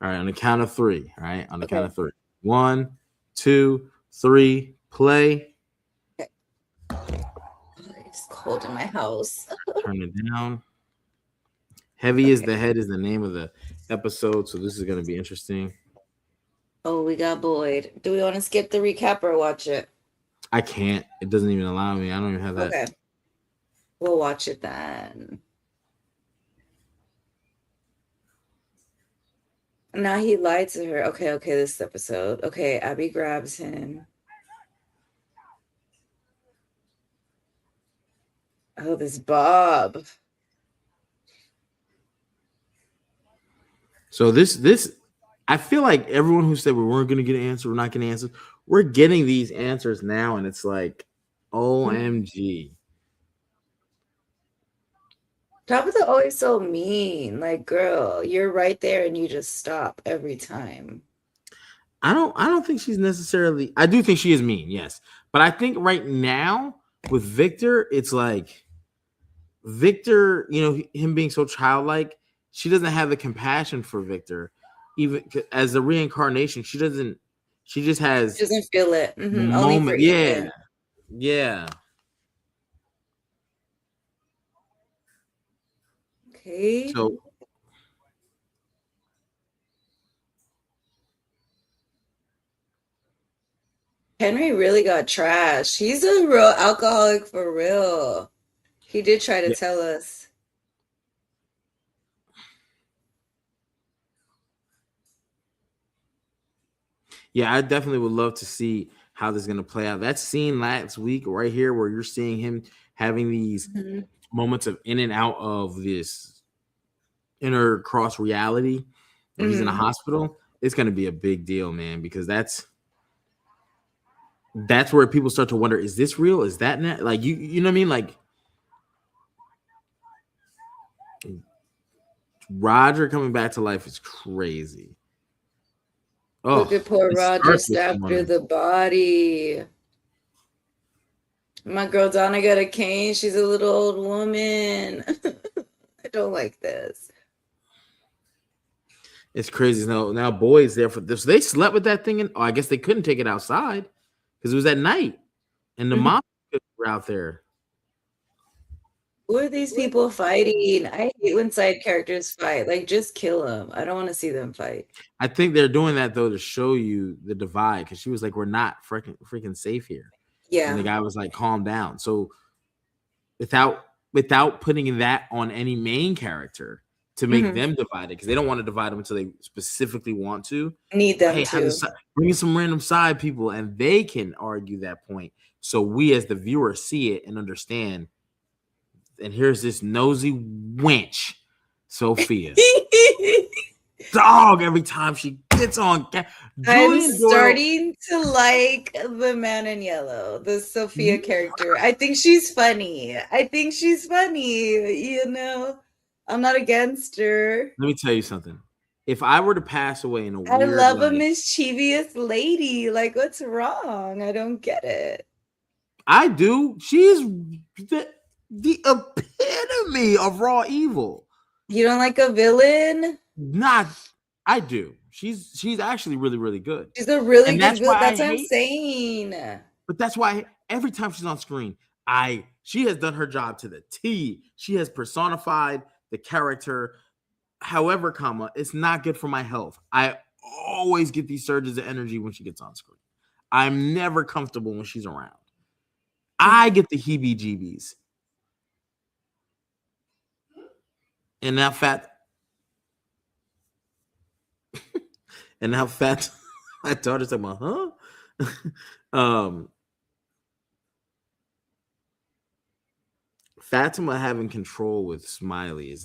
All right, on the count of three. All right, on the count Okay. of three. 1, 2, 3, play. Okay. It's cold in my house. Turn it down. Heavy is Okay. the head is the name of the episode, so this is going to be interesting. Oh, we got Boyd. Do we want to skip the recap or watch it? I can't. It doesn't even allow me. I don't even have that. Okay. We'll watch it then. Now he lied to her. Okay, this episode. Okay, Abby grabs him. Oh, this Bob. So this I feel like everyone who said we weren't going to get an answer, we're not going to answer. We're getting these answers now, and it's like, OMG. Tabitha always so mean. Like, girl, you're right there and you just stop every time. I don't think she's necessarily. I do think she is mean, yes, but I think right now with Victor, it's like Victor, him being so childlike, she doesn't have the compassion for Victor, even as a reincarnation. She doesn't. She just She has doesn't feel it. Only for moment. Yeah, Ethan. yeah. Okay. So Henry really got trashed. He's a real alcoholic for real. He did try to yeah, tell us. yeah, I definitely would love to see how this is gonna play out. That scene last week, right here, where you're seeing him having these Mhm. moments of in and out of this inner cross reality where he's in a Mhm. hospital, it's going to be a big deal, man, because that's where people start to wonder, is this real? Is that not, like, you know what I mean? Like, Roger coming back to life is crazy. Look Oh, at poor it Roger starts with stabbed through someone. the body. My girl Donna got a cane. She's a little old woman. I don't like this. It's crazy. Now boys there for this. They slept with that thing, and I guess they couldn't take it outside because it was at night, and the Mhm. mom were out there. Who are these people fighting? I hate when side characters fight. Like, just kill them. I don't want to see them fight. I think they're doing that though to show you the divide, because she was like, "We're not freaking safe here," and the Yeah. guy was like, "Calm down." So without putting that on any main character to make Hmm. them divided, because they don't want to divide them until they specifically want to. Need them Hey, to. bring in some random side people, and they can argue that point. So we, as the viewer, see it and understand. And here's this nosy wench, Sophia, dog. Every time she gets on, I'm Julian Doyle. starting to like the man in yellow, the Sophia Mhm. character. I think she's funny. I'm not against her. Let me tell you something. If I were to pass away in a I weird love a way, mischievous lady. Like, what's wrong? I don't get it. I do. She's the epitome of raw evil. You don't like a villain? Not, I do. She's actually really really good, She's a really and good that's why villain. I That's what I'm hate. saying. But that's why every time she's on screen, she has done her job to the T. She has personified the character. However, it's not good for my health. I always get these surges of energy when she gets on screen. I'm never comfortable when she's around. I get the heebie-jeebies. And now fat and now fat my daughter's like, huh? um Fatima having control with Smiley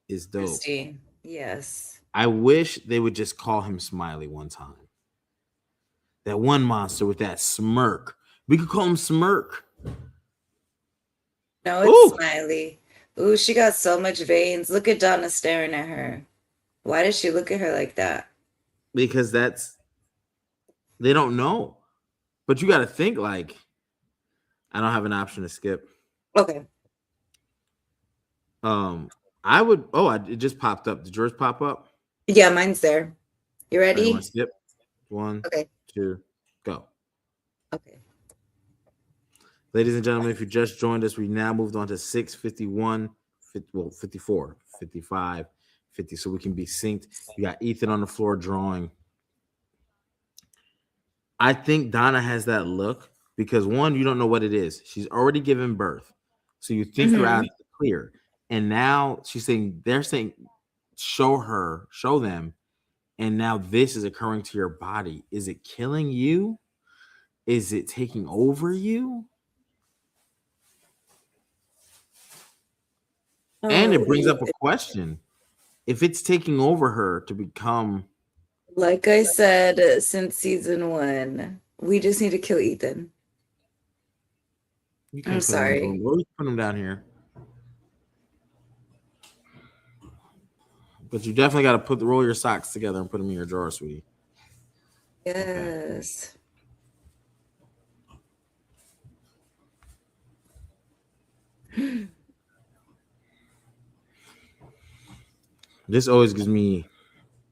is dope. Christine. Yes. I wish they would just call him Smiley one time. That one monster with that smirk. We could call him Smirk. No, it's Oh, Smiley. Ooh, she got so much veins. Look at Donna staring at her. Why does she look at her like that? because they don't know. But you got to think, like, I don't have an option to skip. Okay. Um, I would. Oh, it just popped up. Did yours pop up? Yeah, mine's there. You All right, you want ready? to skip? 1, Okay. 2, go. Okay. Ladies and gentlemen, if you just joined us, we now moved on to 6:51, 54, 55, 50, so we can be synced. You got Ethan on the floor drawing. I think Donna has that look because one, you don't know what it is. She's already given birth. So you think you're out Mhm. of the clear. And now they're saying, show them. And now this is occurring to your body. Is it killing you? Is it taking over you? And it brings Oh, up a question. If it's taking over her to become, like I said since season 1, we just need to kill Ethan. you I'm can't put him in the room. sorry. Or you put him down here. But you definitely got to roll your socks together and put them in your drawer, sweetie. Okay. Yes. This always gives me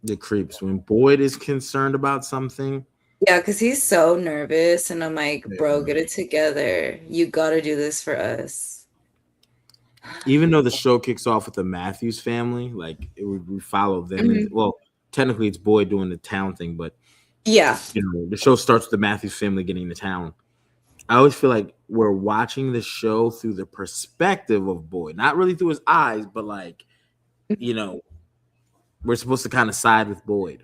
the creeps when Boyd is concerned about something. Yeah, because he's so nervous, and I'm like, bro, get it together. You gotta do this for us. Even though the show kicks off with the Matthews family, like we follow them, and Mhm. well, technically it's Boyd doing the town thing, but Yeah. the show starts with the Matthews family getting to town. I always feel like we're watching the show through the perspective of Boyd, not really through his eyes, but like we're supposed to kind of side with Boyd.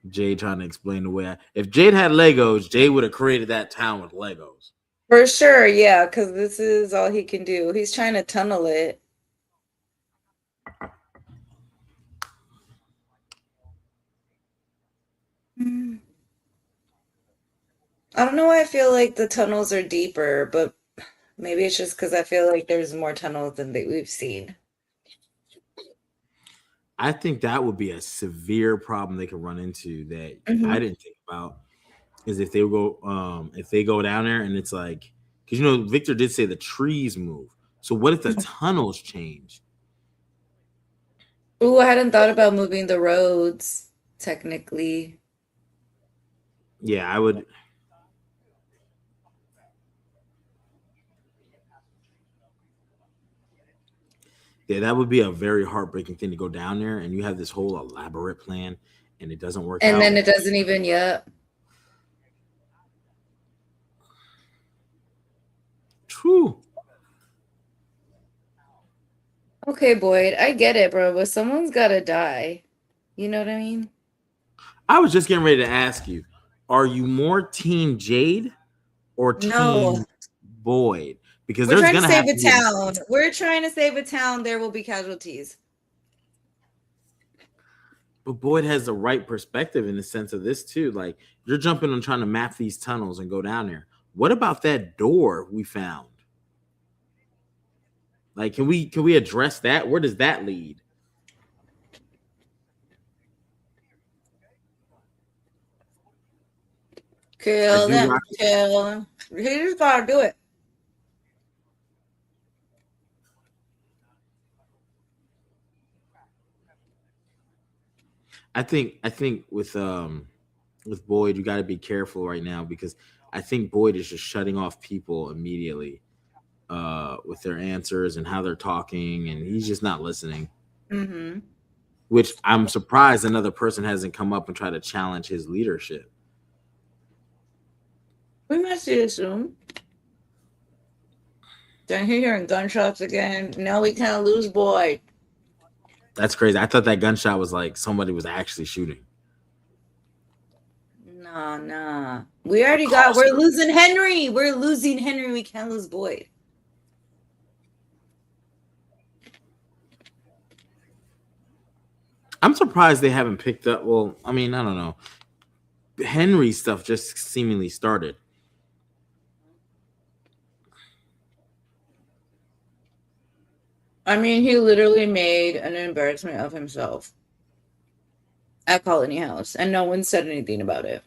Jade trying to explain the way. If Jade had Legos, Jade would have created that town with Legos. For sure, yeah, because this is all he can do. He's trying to tunnel it. Mm. I don't know why I feel like the tunnels are deeper, but maybe it's just because I feel like there's more tunnels than we've seen. I think that would be a severe problem they could run into that I Mhm. didn't think about is if they go down there and it's like because Victor did say the trees move. So what if the tunnels change? Ooh, I hadn't thought about moving the roads, technically. Yeah, I would. Yeah, that would be a very heartbreaking thing to go down there and you have this whole elaborate plan and it doesn't work And out. then it doesn't even, yet. True. Okay, Boyd, I get it, bro, but someone's gotta die. You know what I mean? I was just getting ready to ask you, are you more team Jade or No, team Boyd? Because we're there's trying to gonna save have a to be a town. We're trying to save a town. There will be casualties. but Boyd has the right perspective in the sense of this too. Like you're jumping on trying to map these tunnels and go down there. What about that door we found? Like, can we address that? Where does that lead? I Kill do them. watch. Kill them. He just gotta do it. I think with Boyd, you got to be careful right now because I think Boyd is just shutting off people immediately with their answers and how they're talking, and he's just not listening. Mm-hmm. Which I'm surprised another person hasn't come up and tried to challenge his leadership. We must see this soon. Then hearing gunshots again. Now we can't lose Boyd. That's crazy. I thought that gunshot was like somebody was actually shooting. Nah. We're losing Henry. We're losing Henry. We can't lose Boyd. I'm surprised they haven't picked up. Well, I mean, I don't know. Henry stuff just seemingly started. I mean, he literally made an embarrassment of himself at Colony House, and no one said anything about it.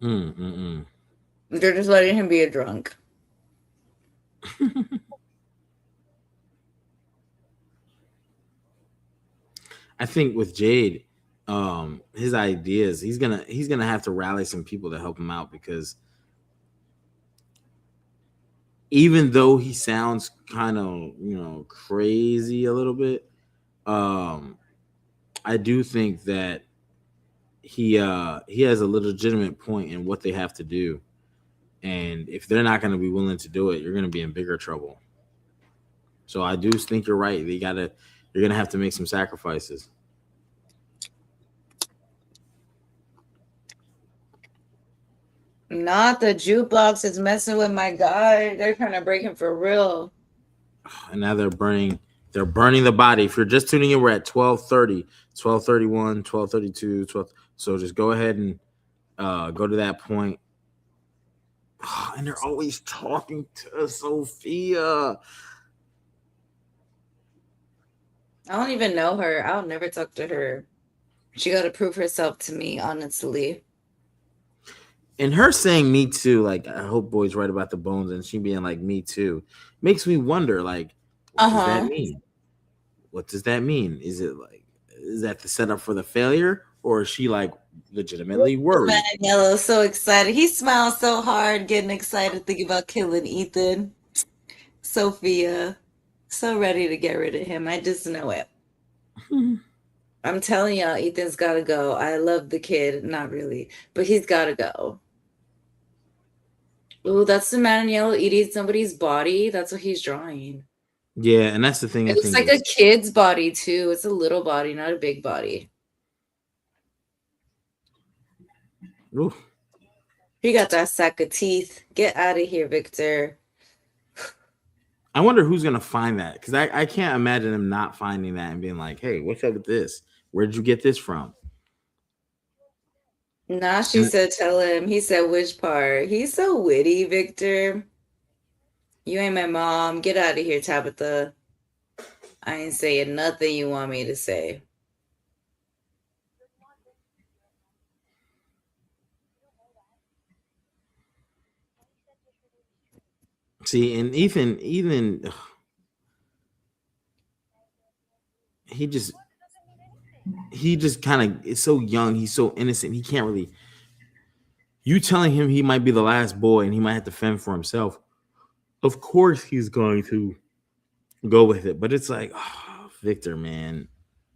Mm-mm-mm. They're just letting him be a drunk. I think with Jade, his ideas, he's gonna have to rally some people to help him out because even though he sounds kind of crazy a little bit, I do think that he has a legitimate point in what they have to do, and if they're not going to be willing to do it, you're going to be in bigger trouble. So I do think you're right. You're going to have to make some sacrifices. Not the jukebox is messing with my guy. They're trying to break him for real. And now they're burning the body. If you're just tuning in, we're at 12:30, 12:31, 12:32, 12. So just go ahead and go to that point. And they're always talking to Sophia. I don't even know her. I'll never talk to her. She got to prove herself to me, honestly. And her saying "me too," like I hope boys right about the bones, and she being like "me too," makes me wonder, like, what does that mean? What does that mean? Is that the setup for the failure, or is she like legitimately worried? Man, Yellow so excited. He smiles so hard, getting excited, thinking about killing Ethan. Sophia, so ready to get rid of him. I just know it. I'm telling y'all, Ethan's got to go. I love the kid, not really, but he's got to go. Oh, that's the man in yellow eating somebody's body. That's what he's drawing. Yeah, and that's the thing. It looks like a kid's body too. It's a little body, not a big body. Ooh. He got that sack of teeth. Get out of here, Victor. I wonder who's gonna find that, because I can't imagine him not finding that and being like, "Hey, what's up with this? Where did you get this from?" Nah, she said, tell him. He said, which part? He's so witty, Victor. You ain't my mom. Get out of here, Tabitha. I ain't saying nothing you want me to say. See, and Ethan, he just kind of is so young. He's so innocent. He can't really. You telling him he might be the last boy and he might have to fend for himself. Of course, he's going to go with it. But it's like, oh, Victor, man,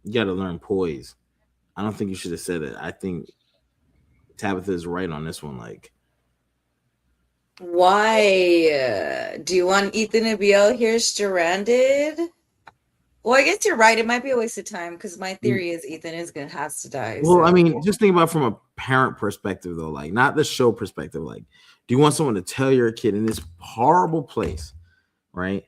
you got to learn poise. I don't think you should have said it. I think Tabitha is right on this one. Like, why? Do you want Ethan to be out here stranded? Well, I guess you're right. It might be a waste of time because my theory is Ethan has to die. Well, so. I mean, just think about it from a parent perspective, though, like not the show perspective. Like, do you want someone to tell your kid in this horrible place, right?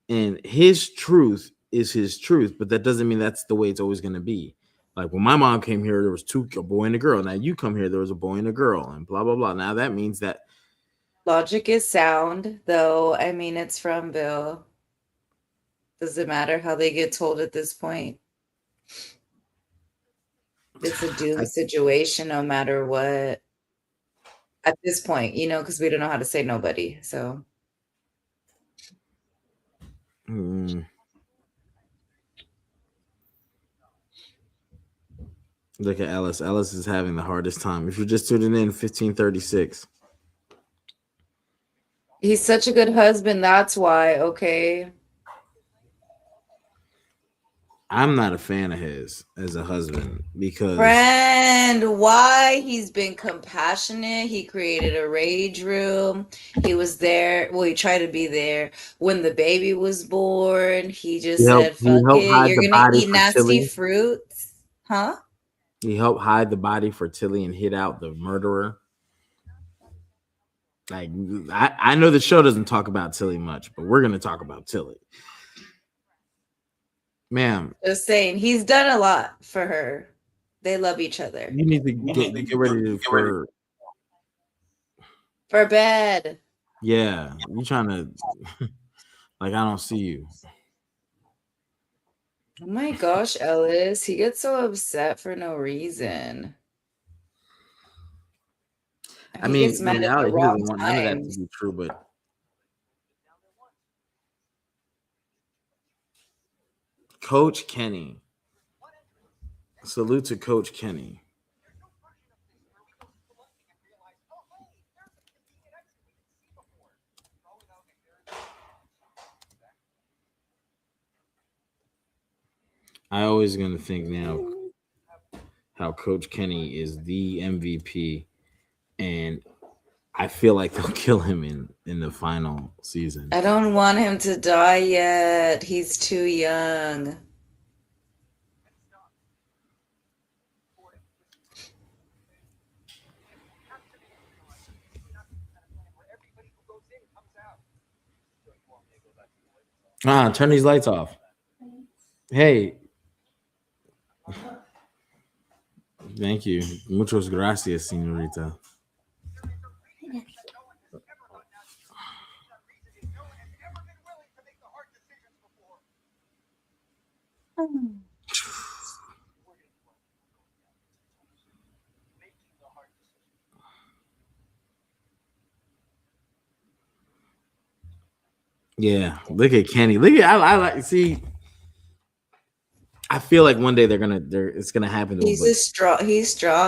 And his truth is his truth, but that doesn't mean that's the way it's always going to be. Like when my mom came here, there was a boy and a girl. Now you come here, there was a boy and a girl, and blah blah blah. Now that means that logic is sound, though. I mean, it's from Bill. Does it matter how they get told at this point? It's a doom situation no matter what. At this point, because we don't know how to say nobody. So. Look at Ellis. Ellis is having the hardest time. If you're just tuning in, 1536. He's such a good husband. That's why. Okay. I'm not a fan of his as a husband because friend, why? He's been compassionate. He created a rage room. He was there. Well, he tried to be there when the baby was born. He just said, fuck it. You're going to eat nasty fruits. Huh? He helped hide the body for Tilly and hid out the murderer. Like, I know the show doesn't talk about Tilly much, but we're going to talk about Tilly. Ma'am. Just saying, he's done a lot for her. They love each other. You need to get ready for bed. Yeah, you trying to like I don't see you. Oh my gosh, Ellis, he gets so upset for no reason. I mean, he doesn't want none of that to be true, but Coach Kenny. Salute to Coach Kenny. I always gonna think now how Coach Kenny is the MVP, and I feel like they'll kill him in the final season. I don't want him to die yet. He's too young. Turn these lights off. Hey. Thank you. Muchas gracias, señorita. Yeah, look at Kenny. Look at I like see. I feel like one day it's gonna happen to him. He's strong.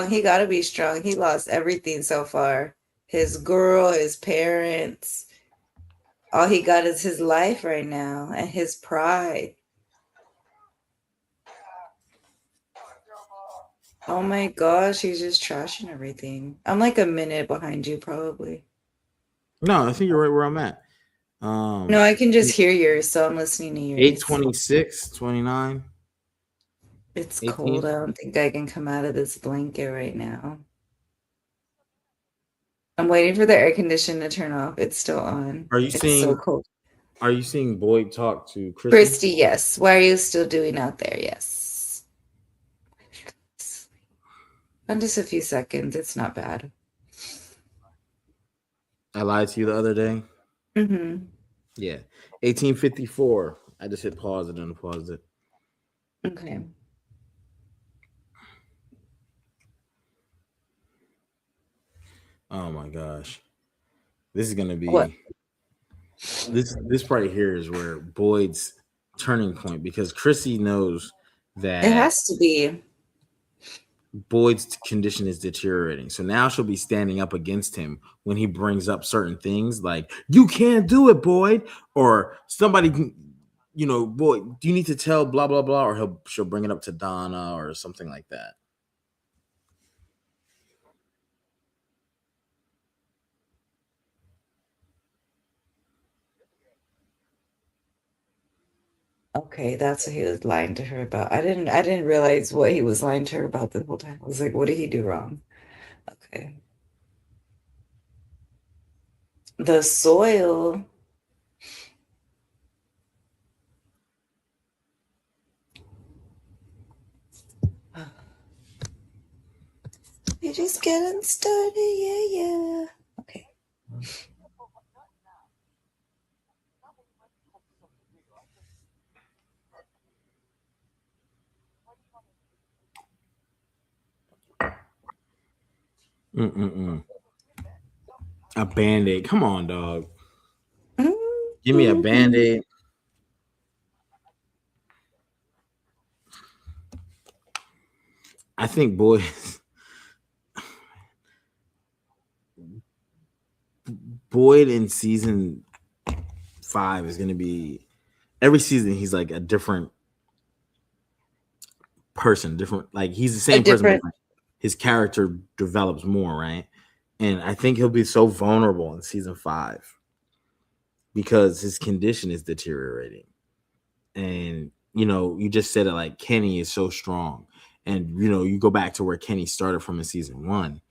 He gotta be strong. He lost everything so far. His girl, his parents. All he got is his life right now and his pride. Oh my gosh, he's just trashing everything. I'm like a minute behind you, probably. No, I think you're right where I'm at. No, I can just hear yours, so I'm listening to yours. 8:26, 29. It's 18. cold. I don't think I can come out of this blanket right now. I'm waiting for the air conditioner to turn off. It's still on. It's so cold. Are you seeing Boyd talk to Christy? Yes. Why are you still doing out there? Yes. In just a few seconds. It's not bad. I lied to you the other day. Mm-hmm. Yeah. 18:54. I just hit pause and unpaused it. Okay. Oh my gosh. This is gonna be what? This right here is where Boyd's turning point, because Chrissy knows that it has to be. Boyd's condition is deteriorating. So now she'll be standing up against him when he brings up certain things like, you can't do it, Boyd, or somebody, Boyd, do you need to tell blah, blah, blah, or she'll bring it up to Donna or something like that. Okay, that's what he was lying to her about. I didn't realize what he was lying to her about the whole time. I was like, what did he do wrong? Okay. The soil. You're just getting started, yeah. Okay. A Band-Aid. Come on, dog. Give me a Band-Aid. I think Boyd in season 5 is going to be, every season he's like a different person, like he's the same person, but his character develops more, right? And I think he'll be so vulnerable in season 5 because his condition is deteriorating. And you just said it, like Kenny is so strong, and you go back to where Kenny started from in season 1.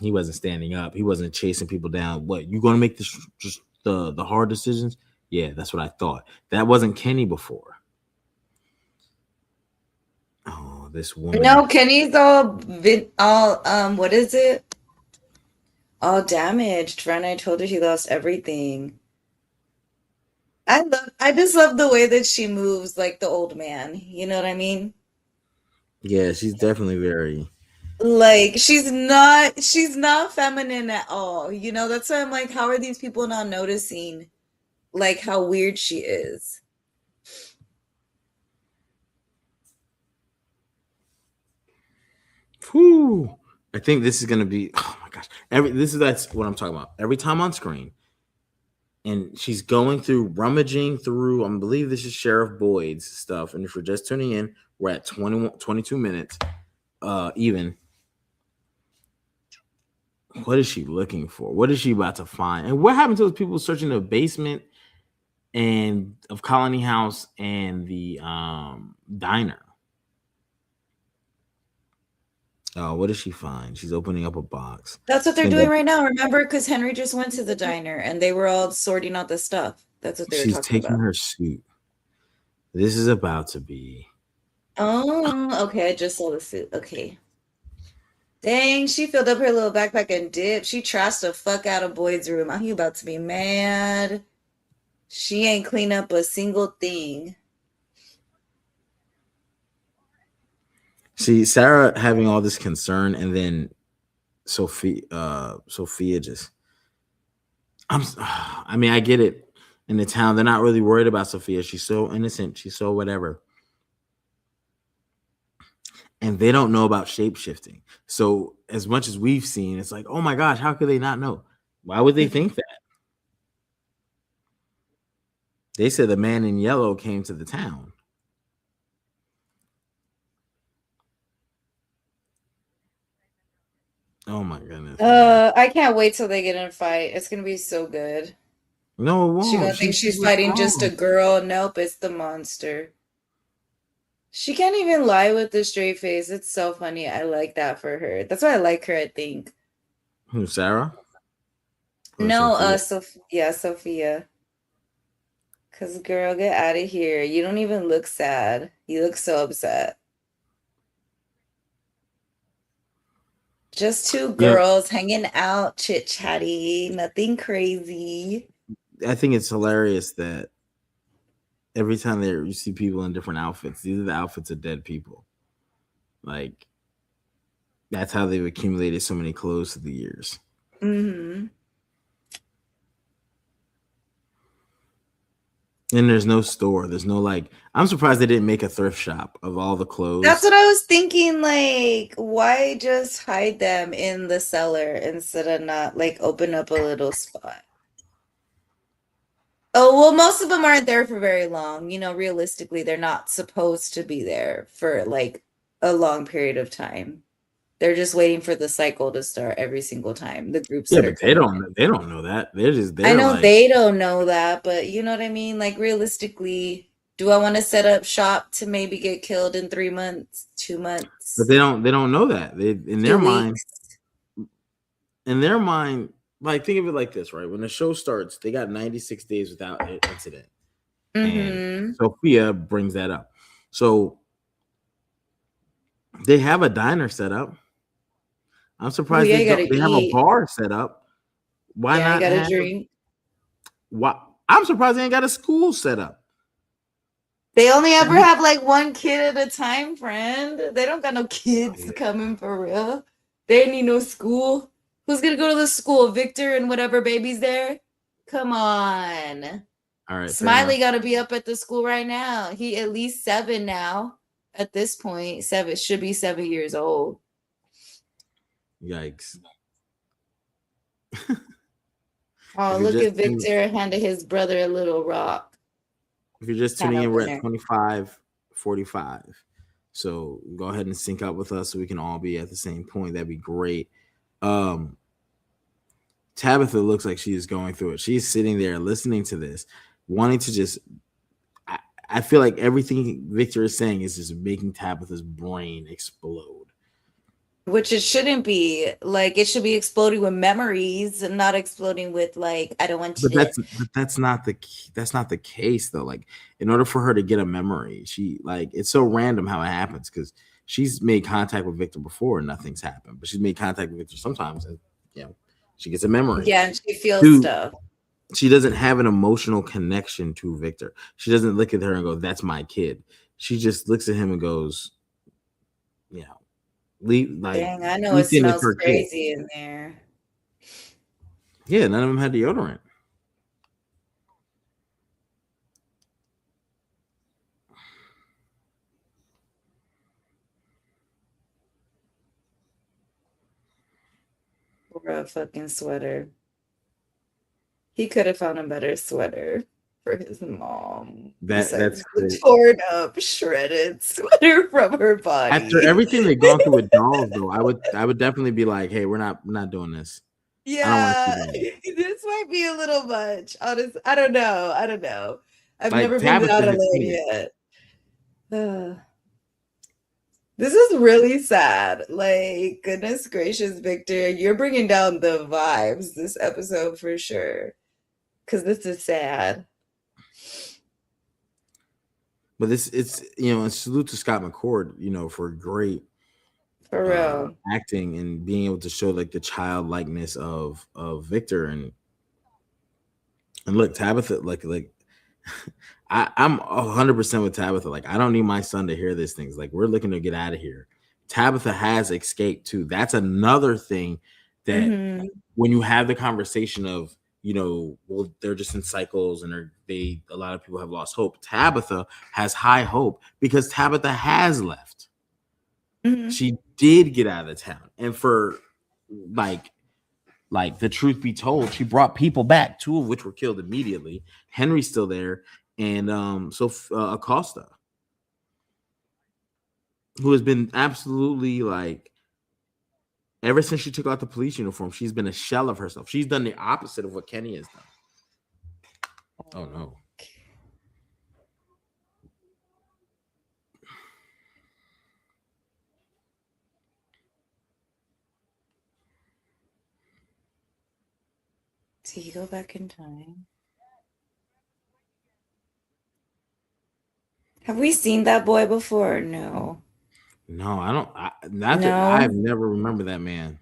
He wasn't standing up. He wasn't chasing people down. What, you going to make this just the hard decisions? Yeah, that's what I thought. That wasn't Kenny before. Oh, this woman. No, Kenny's all what is it? All damaged. Ren, I told her he lost everything. I just love the way that she moves like the old man. You know what I mean? Yeah, she's definitely very, like, she's not feminine at all. That's why I'm like, how are these people not noticing like how weird she is? Whew. I think this is gonna be. Oh my gosh! That's what I'm talking about. Every time on screen, and she's going through rummaging through. I believe this is Sheriff Boyd's stuff. And if you're just tuning in, we're at 22 minutes. Even. What is she looking for? What is she about to find? And what happened to those people searching the basement and of Colony House and the diner? Oh, what does she find? She's opening up a box. That's what they're doing right now. Remember, because Henry just went to the diner and they were all sorting out the stuff. That's what they were She's talking taking about. her suit. This is about to be. Oh, okay. I just saw the suit. Okay. Dang, she filled up her little backpack and dipped. She trashed the fuck out of Boyd's room. He about to be mad. She ain't clean up a single thing. See, Sarah having all this concern, and then Sophia just. I mean, I get it. In the town, they're not really worried about Sophia. She's so innocent. She's so whatever. And they don't know about shape shifting. So as much as we've seen, it's like, oh my gosh, how could they not know? Why would they think that? They said the man in yellow came to the town. Oh my goodness. I can't wait till they get in a fight. It's gonna be so good. No, it won't. She gonna think she's fighting just a girl. Nope, it's the monster. She can't even lie with the straight face. It's so funny. I like that for her. That's why I like her, I think. Who, Sarah? Or No, Sophia? Sophia. Cause girl, get out of here. You don't even look sad. You look so upset. Just two girls hanging out, chit-chatty, nothing crazy. I think it's hilarious that every time you see people in different outfits, these are the outfits of dead people. Like, that's how they've accumulated so many clothes through the years. Mm-hmm. And there's no store. There's no like. I'm surprised they didn't make a thrift shop of all the clothes. That's what I was thinking. Like, why just hide them in the cellar instead of not like open up a little spot? Oh, well, most of them aren't there for very long. You know, realistically, they're not supposed to be there for like a long period of time. They're just waiting for the cycle to start every single time. The groups Yeah, that but are they don't know that. I know like, they don't know that, but you know what I mean? Like realistically, do I want to set up shop to maybe get killed in 3 months, 2 months? but they don't know that. They in their 2 mind, weeks? like think of it like this, right? When the show starts, they got 96 days without an incident. Mm-hmm. And Sophia brings that up. So they have a diner set up. I'm surprised they have a bar set up. Why not have a drink? Why? I'm surprised they ain't got a school set up. They only ever have like one kid at a time, friend. They don't got no kids coming for real. They ain't need no school. Who's gonna go to the school? Victor and whatever baby's there? Come on. All right. Smiley got to be up at the school right now. He at least 7 now. At this point, 7 should be 7 years old. Yikes. Oh, look at Victor handed his brother a little rock. If you're just tuning in, we're at 25:45. So go ahead and sync up with us so we can all be at the same point. That'd be great. Tabitha looks like she is going through it. She's sitting there listening to this, wanting to just. I feel like everything Victor is saying is just making Tabitha's brain explode. Which it shouldn't be. Like it should be exploding with memories and not exploding with like I don't want to. But that's not the case though. Like in order for her to get a memory, she like it's so random how it happens because she's made contact with Victor before and nothing's happened, but she's made contact with Victor sometimes and she gets a memory. Yeah, and she feels stuff. She doesn't have an emotional connection to Victor. She doesn't look at her and go, "That's my kid." She just looks at him and goes, Dang, I know it smells crazy in there. Yeah, none of them had deodorant. over a fucking sweater. He could have found a better sweater for his mom That's besides the crazy. torn up, shredded sweater from her After body. everything they've gone through with dolls, though, I would definitely be like, hey, we're not doing this. I don't want to see Yeah, that. this might be a little much. Honest, I don't know. I don't know. I've Like never been that Tabitha has alone seen it. yet. This is really sad. Like, goodness gracious, Victor, you're bringing down the vibes this episode for sure. Because this is sad. But it's and salute to Scott McCord, for great For real. acting and being able to show like the childlikeness of Victor and look, Tabitha, like I'm 100% with Tabitha. Like, I don't need my son to hear these things. Like, we're looking to get out of here. Tabitha has escaped too. That's another thing that when you have the conversation of, well, they're just in cycles and a lot of people have lost hope. Tabitha has high hope because Tabitha has left. She did get out of town. And for like the truth be told, she brought people back, 2 of which were killed immediately. Henry's still there. And Acosta, who has been absolutely like, ever since she took out the police uniform, she's been a shell of herself. She's done the opposite of what Kenny has done. Oh no. Did he go back in time? Have we seen that boy before? No. No, I don't. I've never remembered that man.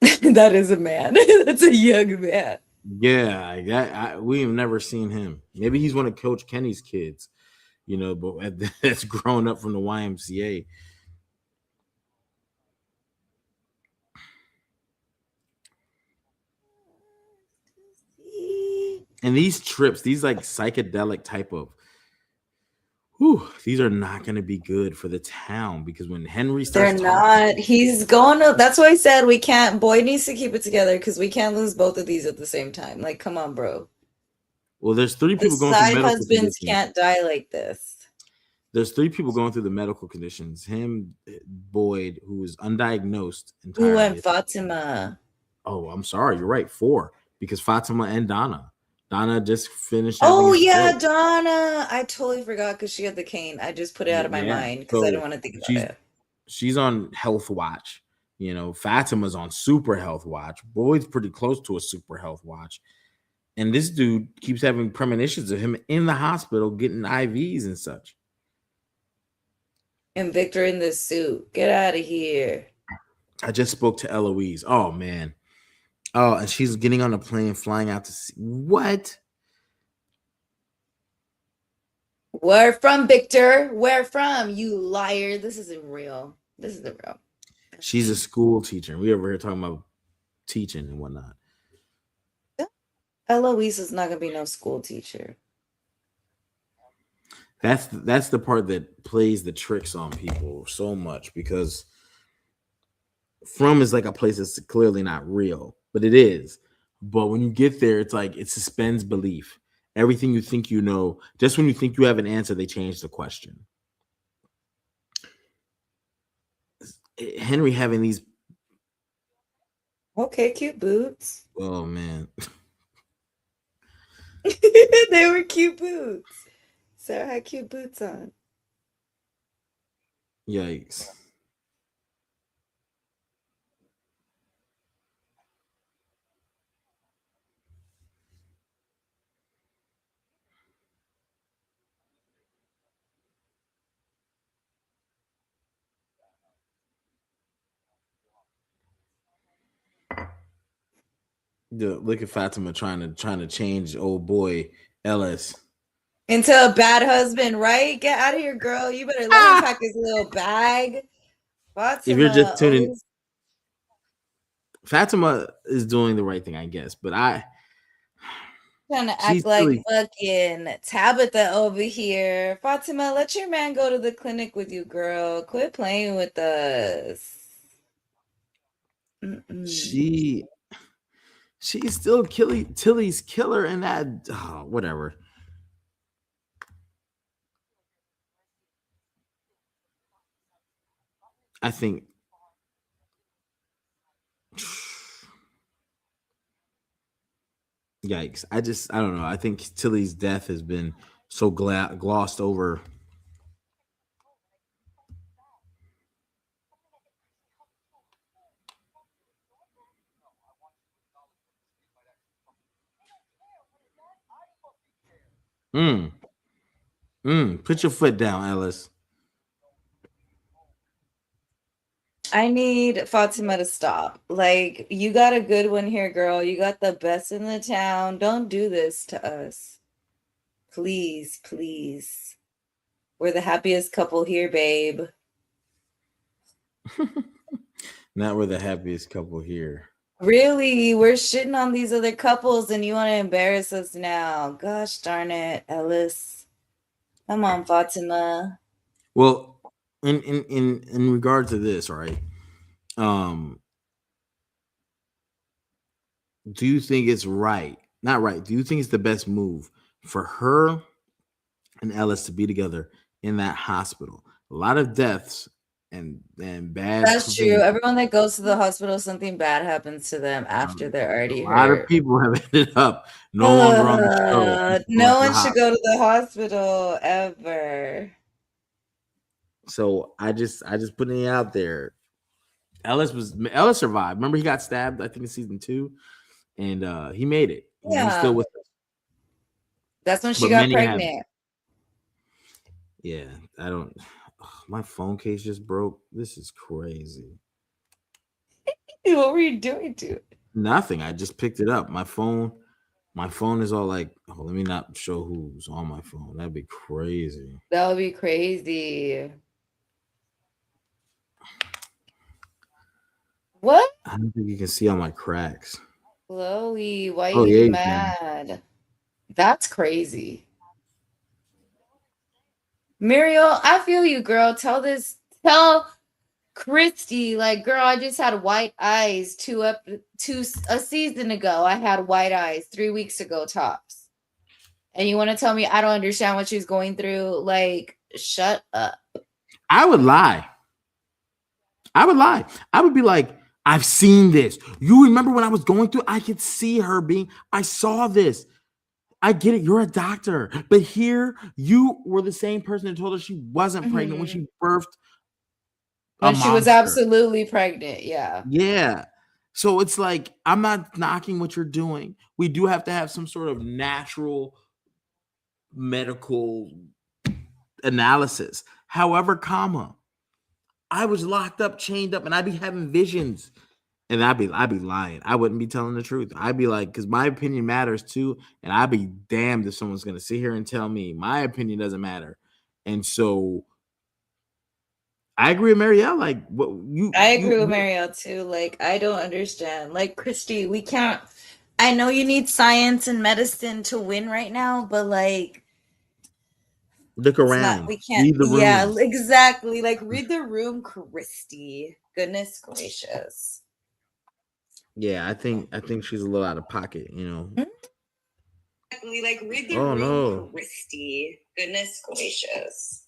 That is a man. That's a young man. Yeah, we have never seen him. Maybe he's one of Coach Kenny's kids, but that's grown up from the YMCA. And these trips, these like psychedelic type of, these are not going to be good for the town because when Henry starts, they're not. He's going to. That's why I said we can't. Boyd needs to keep it together because we can't lose both of these at the same time. Like, come on, bro. Well, there's 3 people going through side medical husbands conditions. Can't die like this. There's 3 people going through the medical conditions. Him, Boyd, who is undiagnosed entirely. Who and Fatima? Oh, I'm sorry. You're right. 4 because Fatima and Donna. Donna just finished. Oh yeah, Donna. I totally forgot because she had the cane. I just put it out of my mind because I didn't want to think about it. She's on health watch. Fatima's on super health watch. Boyd's pretty close to a super health watch. And this dude keeps having premonitions of him in the hospital getting IVs and such. And Victor in the suit. Get out of here. I just spoke to Eloise. Oh, man. Oh, and she's getting on a plane, flying out to see. What? Where from, Victor? Where from? You liar. This isn't real. This isn't real. She's a school teacher. We over here talking about teaching and whatnot. Eloise is not going to be no school teacher. That's the part that plays the tricks on people so much because From is like a place that's clearly not real, but it is. But when you get there, it's like it suspends belief. Everything you think you know, just when you think you have an answer, they change the question. Henry having these. Okay, cute boots. Oh, man. They were cute boots. Sarah had cute boots on. Yikes. Look at Fatima trying to change old boy Ellis into a bad husband, right? Get out of here, girl. You better let him pack his little bag. Fatima, if you're just tuning, Fatima is doing the right thing, I guess. But trying to act like silly. Fucking Tabitha over here. Fatima, let your man go to the clinic with you, girl. Quit playing with us. She's still Tilly's killer, and that whatever. I think. Yikes! I don't know. I think Tilly's death has been so glossed over. Put your foot down, Ellis. I need Fatima to stop. Like, you got a good one here, girl. You got the best in the town. Don't do this to us. Please, please. We're the happiest couple here, babe. Not we're the happiest couple here. Really? We're shitting on these other couples and you want to embarrass us now. Gosh darn it, Ellis. Come on, Fatima. Well, in regard to this, right? Do you think it's right? Not right. Do you think it's the best move for her and Ellis to be together in that hospital? A lot of deaths and bad. That's true. Everyone that goes to the hospital, something bad happens to them after they're already hurt. A lot of people have ended up no longer on the show. No one should go to the hospital ever. So I just put it out there. Ellis survived. Remember, he got stabbed, I think, in season 2, and he made it. Yeah, he's still with us. That's when she got pregnant. Yeah, I don't. My phone case just broke. This is crazy. What were you doing to it? Nothing. I just picked it up. My phone is all like, oh, let me not show who's on my phone. That'd be crazy. That would be crazy. What? I don't think you can see all my cracks. Chloe, why are you mad? That's crazy. Muriel, I feel you, girl. Tell Christy, like, girl, I just had white eyes a season ago. I had white eyes 3 weeks ago, tops. And you want to tell me I don't understand what she's going through? Like, shut up. I would lie. I would be like, I've seen this. You remember when I was going through, I could see her I saw this. I get it. You're a doctor. But here, you were the same person that told her she wasn't pregnant when she birthed. When she was absolutely pregnant. Yeah. Yeah. So it's like, I'm not knocking what you're doing. We do have to have some sort of natural medical analysis. However, I was locked up, chained up, and I'd be having visions. And I'd be lying. I wouldn't be telling the truth. I'd be like, because my opinion matters too. And I'd be damned if someone's going to sit here and tell me my opinion doesn't matter. And so I agree with Marielle. Like, I agree with Marielle too. Like, I don't understand. Like, Christy, we can't. I know you need science and medicine to win right now, but like, look around. We can't. Yeah, exactly. Like, read the room, Christy. Goodness gracious. Yeah, I think she's a little out of pocket, you know. Exactly. Like, read the room, Christy. Goodness gracious.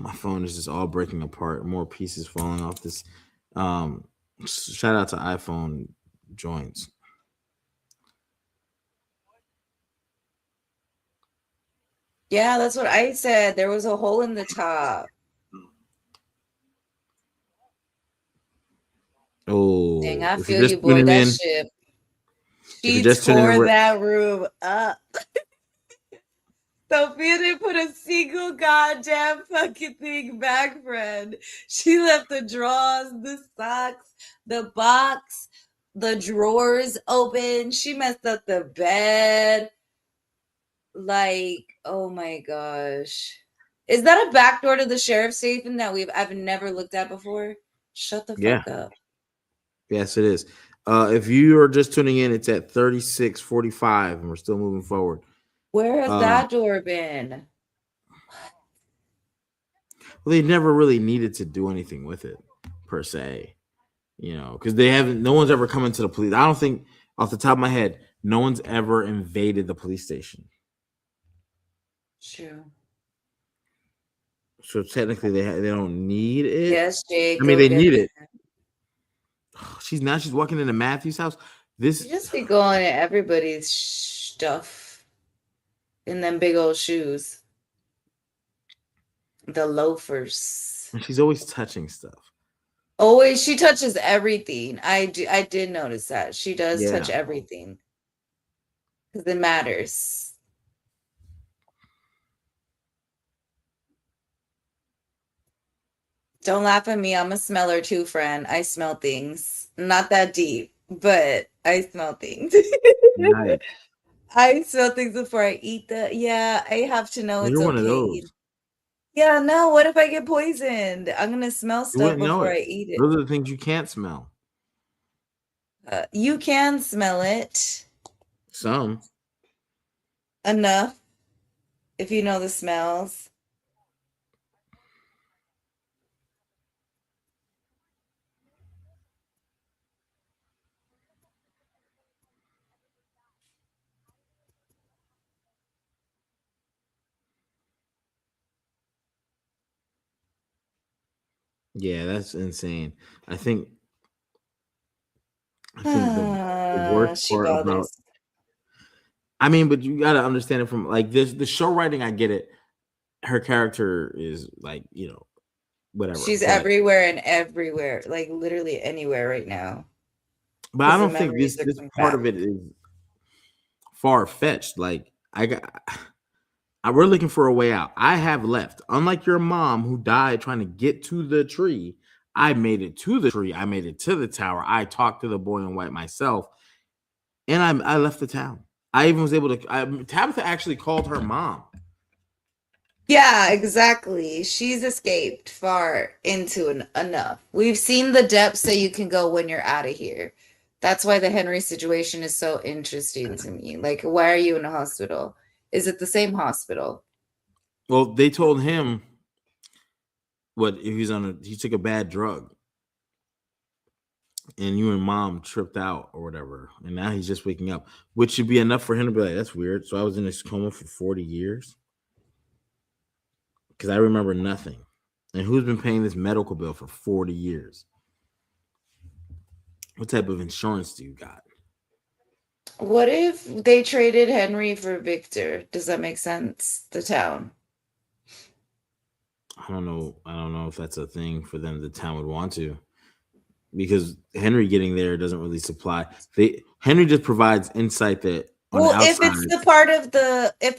My phone is just all breaking apart. More pieces falling off this. Shout out to iPhone joints. Yeah, that's what I said. There was a hole in the top. Oh, dang! I feel you, boy. That shit. She tore that room up. Sophia didn't put a single goddamn fucking thing back, friend. She left the drawers, the socks, the box, the drawers open. She messed up the bed. Like, oh my gosh. Is that a backdoor to the sheriff's station that I've never looked at before? Shut the fuck up. Yes, it is. If you are just tuning in, it's at 36:45 and we're still moving forward. Where has that door been? Well, they never really needed to do anything with it per se, because they haven't. No one's ever come into the police. I don't think, off the top of my head, no one's ever invaded the police station. True. So technically, they don't need it. Yes, Jay. I mean, go they get need it. it. She's walking into Matthew's house. You just be going to everybody's stuff in them big old shoes. The loafers. She's always touching stuff. Always, she touches everything. I did notice that. She does Yeah. touch everything. Because it matters. Don't laugh at me. I'm a smeller too, friend. I smell things. Not that deep, but I smell things. Nice. I smell things before I eat them. Yeah, I have to know Well, it's you're okay. one of those. Yeah, no, what if I get poisoned? I'm gonna smell You stuff wouldn't know before it. I eat it. Those are the things you can't smell. You can smell it Some. enough if you know the smells. Yeah, that's insane. I think the worst She part about, bothers. I mean, but you got to understand it from like this. The show writing, I get it. Her character is like, whatever. She's but everywhere and everywhere, like literally anywhere right now. But I 'Cause the don't think memories this are coming part back. of it is far fetched. Like we're looking for a way out. I have left. Unlike your mom who died trying to get to the tree, I made it to the tree. I made it to the tower. I talked to the boy in white myself, and I left the town. I even was able to. Tabitha actually called her mom. Yeah, exactly. She's escaped far into enough. We've seen the depths that you can go when you're out of here. That's why the Henry situation is so interesting to me. Like, why are you in a hospital? Is it the same hospital? Well, they told him what if he took a bad drug, and you and mom tripped out or whatever, and now he's just waking up, which should be enough for him to be like, that's weird. So I was in this coma for 40 years because I remember nothing. And who's been paying this medical bill for 40 years? What type of insurance do you got? What if they traded Henry for Victor? Does that make sense? The town. I don't know if that's a thing for them. The town would want to, because Henry getting there doesn't really supply. Henry just provides insight that on Well, the outside, if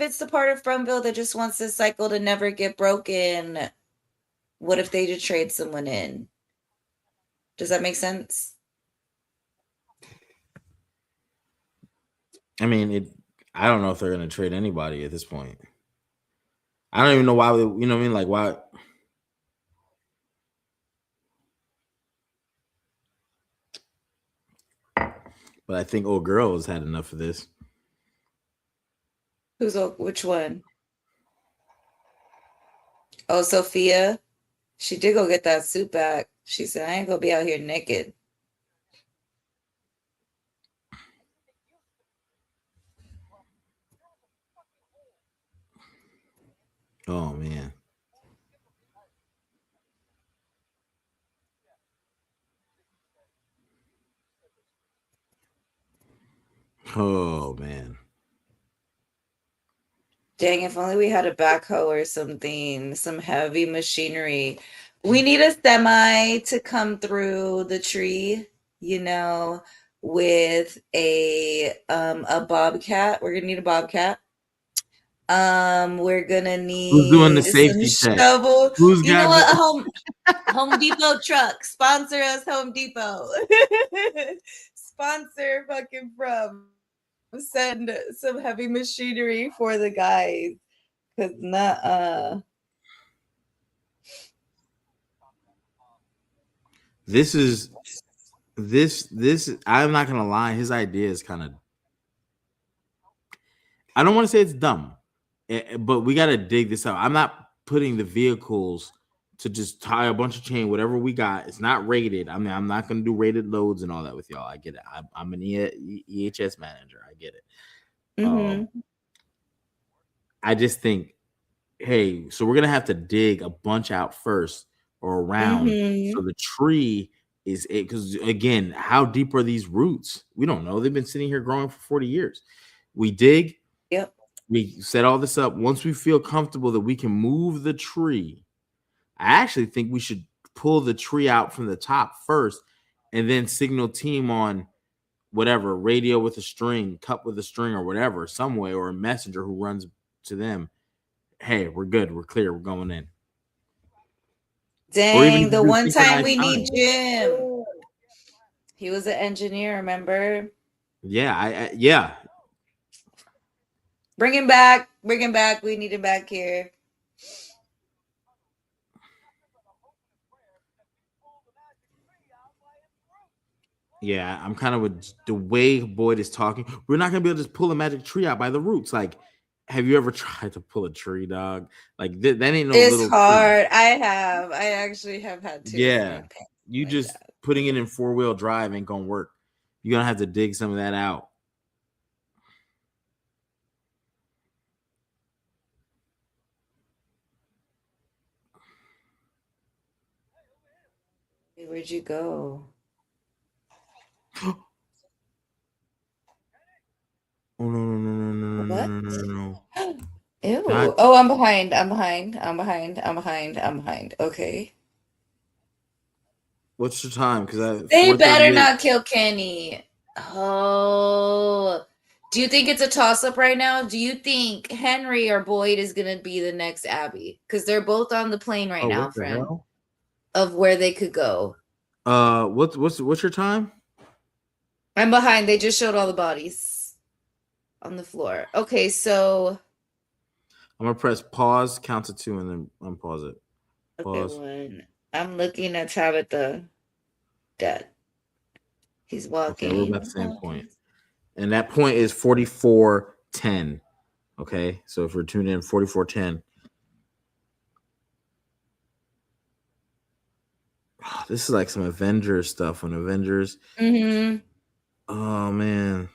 it's the part of Fromville that just wants this cycle to never get broken, what if they just trade someone in? Does that make sense? I mean, I don't know if they're going to trade anybody at this point. I don't even know why. You know what I mean? Like why? But I think old girl has had enough of this. Which one? Oh, Sophia. She did go get that suit back. She said, I ain't gonna be out here naked. Oh man. Oh man. Dang, if only we had a backhoe or something, some heavy machinery. We need a semi to come through the tree, with a bobcat. We're gonna need a bobcat. We're gonna Who's doing the need safety some check? shovel. Who's You know got what? Home Depot truck. Sponsor us, Home Depot. Sponsor fucking from. Send some heavy machinery for the guys. Cause this is this I'm not gonna lie, his idea is kind of, I don't want to say it's dumb, but we got to dig this out. I'm not putting the vehicles to just tie a bunch of chain, whatever we got. It's not rated. I mean, I'm not going to do rated loads and all that with y'all. I get it. I'm an EHS manager. I get it. I just think, hey, so we're going to have to dig a bunch out first or around. So the tree is it, because again, how deep are these roots? We don't know. They've been sitting here growing for 40 years. We dig. Yep. We set all this up. Once we feel comfortable that we can move the tree, I actually think we should pull the tree out from the top first and then signal team on whatever, radio with a string, cup with a string, or whatever, some way, or a messenger who runs to them. Hey, we're good. We're clear. We're going in. Dang, the one time we need Jim. He was an engineer, remember? Yeah, yeah. Bring him back. Bring him back. We need him back here. Yeah, I'm kind of with the way Boyd is talking. We're not gonna be able to just pull a magic tree out by the roots. Like, have you ever tried to pull a tree, dog? Like that ain't no it's little hard. tree. I have. I actually have had to. Yeah, you like just that. Putting it in 4-wheel drive ain't gonna work. You're gonna have to dig some of that out. Where'd you go? Oh no. Ew. Oh, I'm behind. Okay. What's your time? Because they better not kill Kenny. Oh. Do you think it's a toss-up right now? Do you think Henry or Boyd is gonna be the next Abby? Because they're both on the plane right now, friend. Of where they could go. What's your time? I'm behind. They just showed all the bodies on the floor. Okay, so I'm gonna press pause, count to 2, and then unpause it. Pause. Okay, I'm looking at Tabitha. Dead. He's walking. Okay, we're about the same point. And that point is 44:10. Okay, so if we're tuned in, 44:10. Oh, this is like some Avengers stuff on Avengers. Oh man.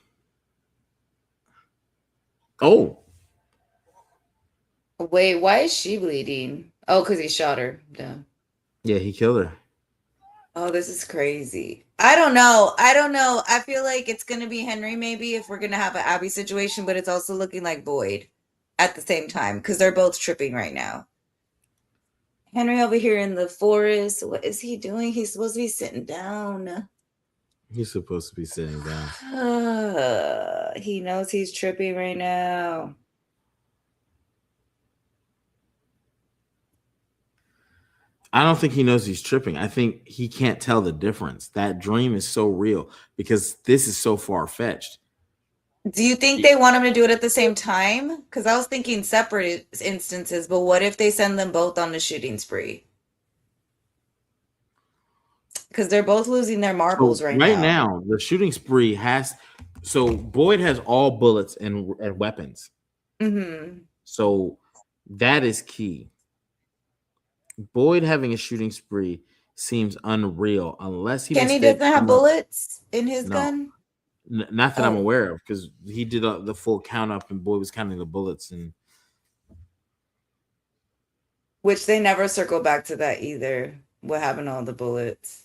Oh. Wait, why is she bleeding? Oh, because he shot her. Yeah, he killed her. Oh, this is crazy. I don't know. I feel like it's going to be Henry maybe if we're going to have an Abby situation, but it's also looking like Boyd at the same time because they're both tripping right now. Henry over here in the forest. What is he doing? He's supposed to be sitting down. He's supposed to be sitting down. He knows he's tripping right now. I don't think he knows he's tripping. I think he can't tell the difference. That dream is so real because this is so far-fetched. Do you think they want him to do it at the same time? Because I was thinking separate instances, but what if they send them both on the shooting spree? Because they're both losing their marbles right now. Right now, the shooting spree has... So Boyd has all bullets and weapons. So that is key. Boyd having a shooting spree seems unreal unless he... Kenny doesn't have bullets in his gun? Not that I'm aware of, because he did the full count up and Boyd was counting the bullets. And which they never circle back to that either. What happened to all the bullets?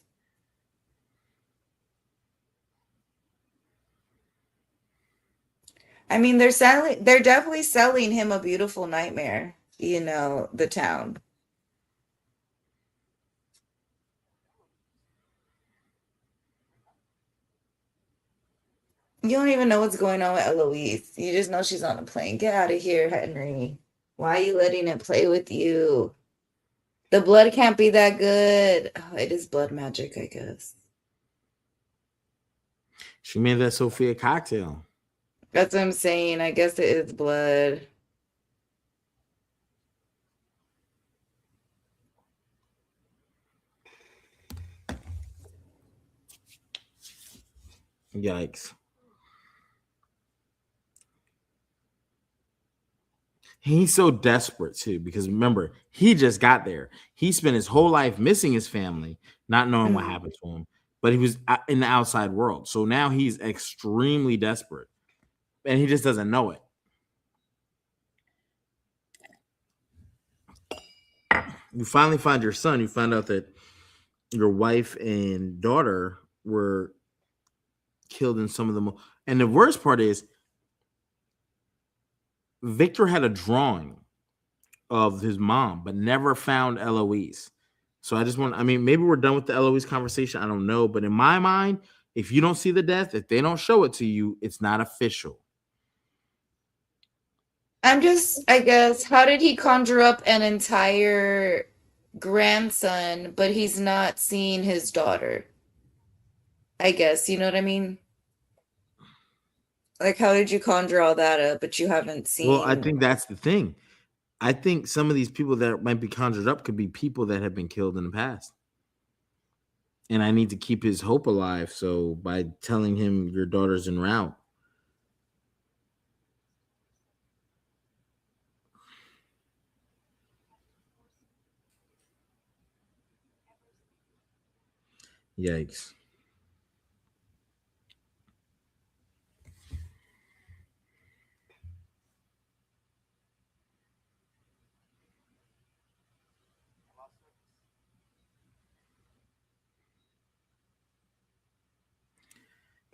I mean, they're definitely selling him a beautiful nightmare, the town. You don't even know what's going on with Eloise. You just know she's on a plane. Get out of here, Henry. Why are you letting it play with you? The blood can't be that good. Oh, it is blood magic, I guess. She made that Sophia cocktail. That's what I'm saying. I guess it is blood. Yikes. He's so desperate too, because remember, he just got there. He spent his whole life missing his family, not knowing what Mm. happened to him, but he was in the outside world. So now he's extremely desperate and he just doesn't know it. You finally find your son. You find out that your wife and daughter were killed in some of the and the worst part is Victor had a drawing of his mom, but never found Eloise. So I mean, maybe we're done with the Eloise conversation. I don't know. But in my mind, if you don't see the death, if they don't show it to you, it's not official. I guess, how did he conjure up an entire grandson, but he's not seeing his daughter? I guess, you know what I mean? Like, how did you conjure all that up, but you haven't Well, I seen? think that's the thing. I think some of these people that might be conjured up could be people that have been killed in the past. And I need to keep his hope alive. So by telling him your daughter's en route. Yikes.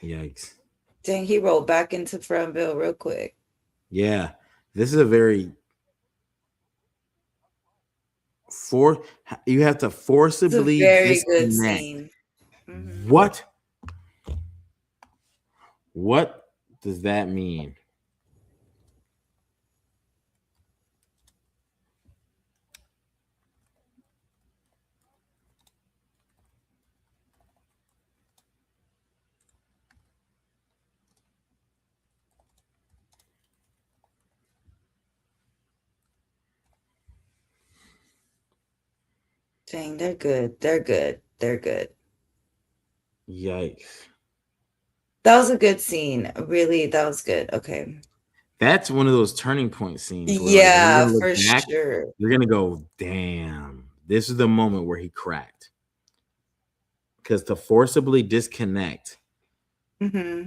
Yikes. Dang, he rolled back into Frontville real quick. Yeah. This is a very you have to It's a forcibly very good disconnect. scene. Mhm. What does that mean? Dang, they're good. They're good. They're good. Yikes. That was a good scene. Really, that was good. Okay. That's one of those turning point scenes where, like, when you're Yeah, gonna look for back, sure. you're gonna go, damn, this is the moment where he cracked. Because to forcibly disconnect, Hmm.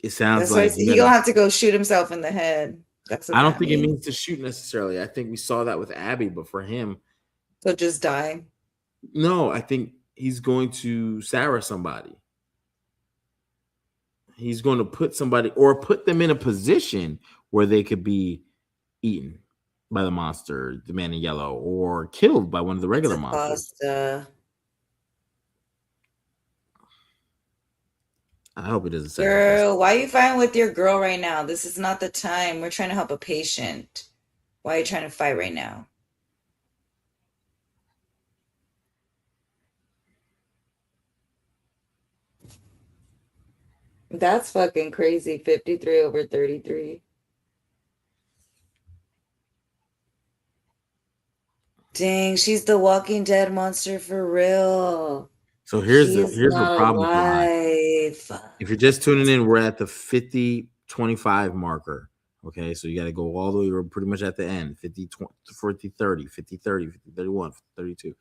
it sounds That's why like he gonna have to go shoot himself in the head. That's what I don't that think it means. means to shoot necessarily. I think we saw that with Abby, but for him, So just die. no, I think he's going to Sarah somebody. He's going to put somebody or put them in a position where they could be eaten by the monster, the man in yellow, or killed by one of the regular monsters. Pasta. I hope he doesn't sacrifice. Girl, why are you fighting with your girl right now? This is not the time. We're trying to help a patient. Why are you trying to fight right now? That's fucking crazy. 53 over 33. Dang, she's the Walking Dead monster for real. So She's here's the not problem with live. alive. If you're just tuning in, we're at the 50-25 marker. Okay, so you got to go all the way. We're pretty much at the end 50, 20, 40, 30, 50, 30, 50, 31, 32.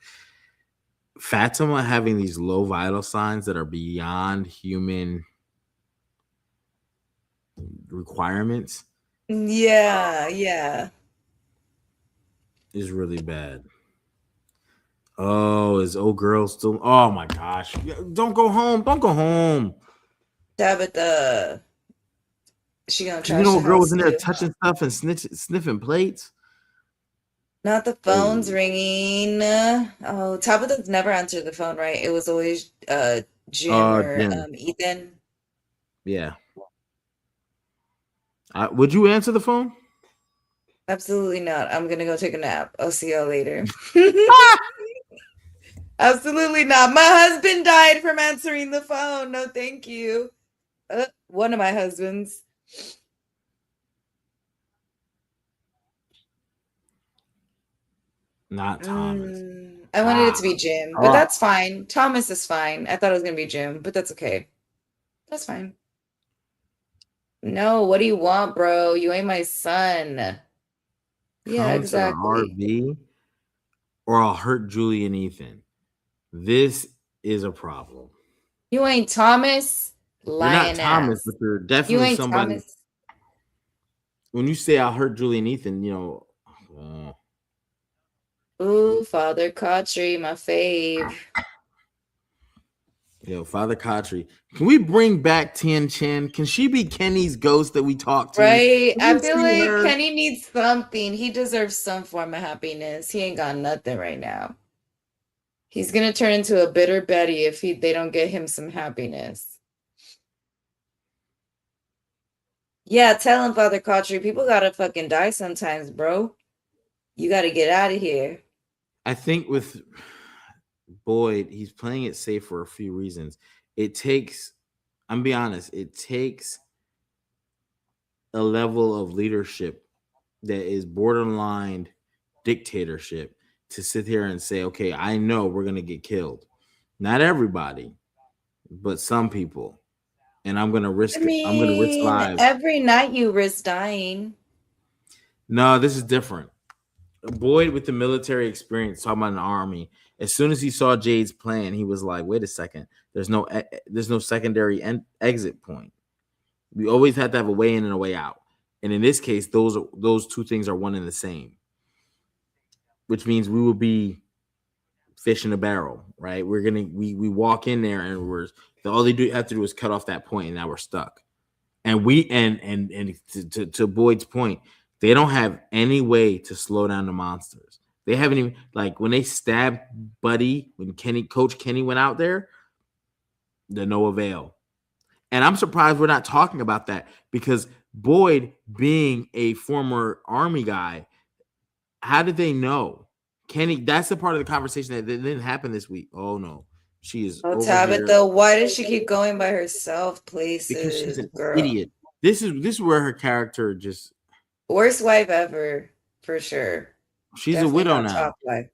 Fatima having these low vital signs that are beyond human requirements Yeah. is really bad. Oh, is old girl still? Oh my gosh! Don't go home! Don't go home! Tabitha. She gonna You trash know, the a girl was house in there too. touching stuff and sniffing plates. Not the phone's Ooh. ringing. Oh, Tabitha's never answered the phone, right? It was always Jim or Jim. Ethan. Yeah. Would you answer the phone? Absolutely not. I'm gonna go take a nap. I'll see y'all later. Absolutely not. My husband died from answering the phone. No, thank you. One of my husbands. Not Thomas. I wanted it to be Jim, but that's fine. Thomas is fine. I thought it was gonna be Jim, but that's okay. That's fine. No, what do you want, bro? You ain't my son. Yeah, Come to the exactly. RV or I'll hurt Julie and Ethan. This is a problem. You ain't Thomas, You're not lying Thomas, but ass. you're You definitely ain't somebody. Thomas. When you say I'll hurt Julie and Ethan, uh, Ooh, Father Kotri, my fave. Father Kotri. Can we bring back Tien Chen? Can she be Kenny's ghost that we talked to? Right? Can I we feel see like her? Kenny needs something. He deserves some form of happiness. He ain't got nothing right now. He's gonna turn into a bitter Betty if they don't get him some happiness. Yeah, tell him, Father Kotri, people gotta fucking die sometimes, bro. You gotta get out of here. I think with Boyd, he's playing it safe for a few reasons. It takes, I'm be honest, it takes a level of leadership that is borderline dictatorship to sit here and say, okay, I know we're gonna get killed. Not everybody, but some people. And I'm gonna I risk mean, lives. every night you risk dying. No, this is different. Boyd with the military experience, talking about an army. As soon as he saw Jade's plan, he was like, "Wait a second. There's no secondary exit point. We always have to have a way in and a way out. And in this case, those two things are one and the same, which means we will be fish in a barrel, right? We walk in there and all they have to do is cut off that point, and now we're stuck. And to Boyd's point, they don't have any way to slow down the monsters. They haven't even, like, when they stabbed Buddy, when Coach Kenny went out there, to no avail. And I'm surprised we're not talking about that, because Boyd, being a former Army guy, how did they know? Kenny, that's the part of the conversation that didn't happen this week. Oh no, she is Oh, over here Tabitha, why does she keep going by herself because she's places, an girl? idiot. This is where her character just, Worst wife ever, for sure. she's a Definitely widow not now. top wife.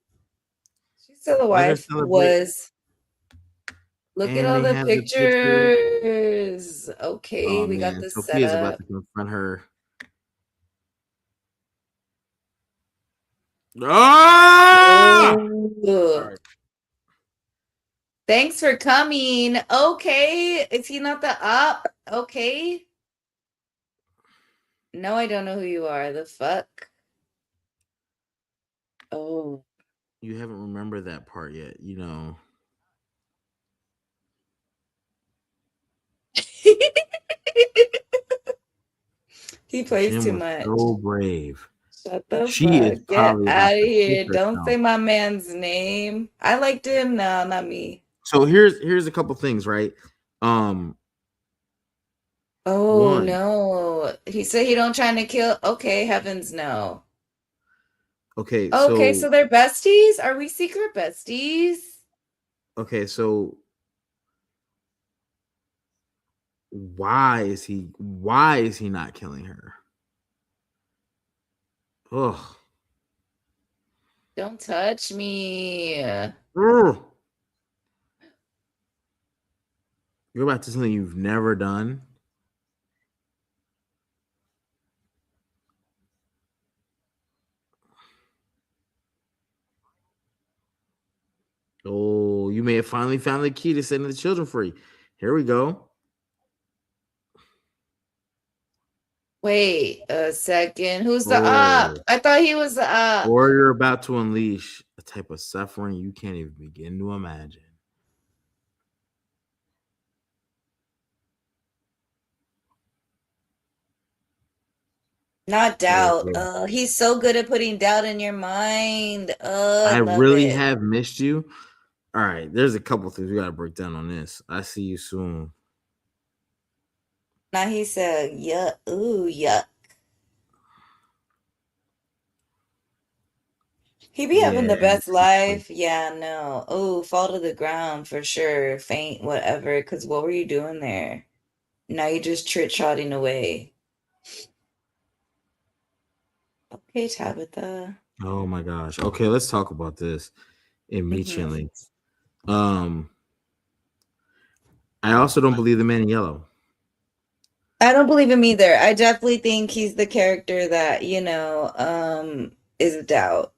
She's still a Let her wife. celebrate. Was. Look at And all they the have the picture. pictures. Okay, Oh we got man, the Sophia's about setup. to confront her. Ah! All Ooh. right. Thanks for coming. Okay. Is he not the up? Okay. No, I don't know who you are. The fuck? Oh. You haven't remembered that part yet, He plays Jim too was much. so brave. Shut the She is fuck. Get probably out about of to shit here. Don't say herself. my man's name. I liked him. No, not me. So here's a couple things, right? Um, Oh one, no. He said he don't trying to kill. Okay, heavens no. okay, Okay, so so they're besties? Are we secret besties? okay, so why is he not killing her? Ugh. Don't touch me. Ugh. You're about to something you've never done. Oh, you may have finally found the key to setting the children free. Here we go. Wait a second. Who's the up? Oh, I thought he was the up. or you're about to unleash a type of suffering you can't even begin to imagine. Not There you doubt. go. He's so good at putting doubt in your mind. I Love really it. have missed you. All right, there's a couple things we got to break down on this. I see you soon. Now he said, yeah, ooh, yuck. He be having Yeah. the best life. Yeah, no. Oh, fall to the ground for sure. Faint, whatever. Because what were you doing there? Now you're just trotting away. Okay, Tabitha. Oh my gosh. Okay, let's talk about this Hmm. immediately. Um, I also don't believe the man in yellow. I don't believe him either. I definitely think he's the character that, is a doubt.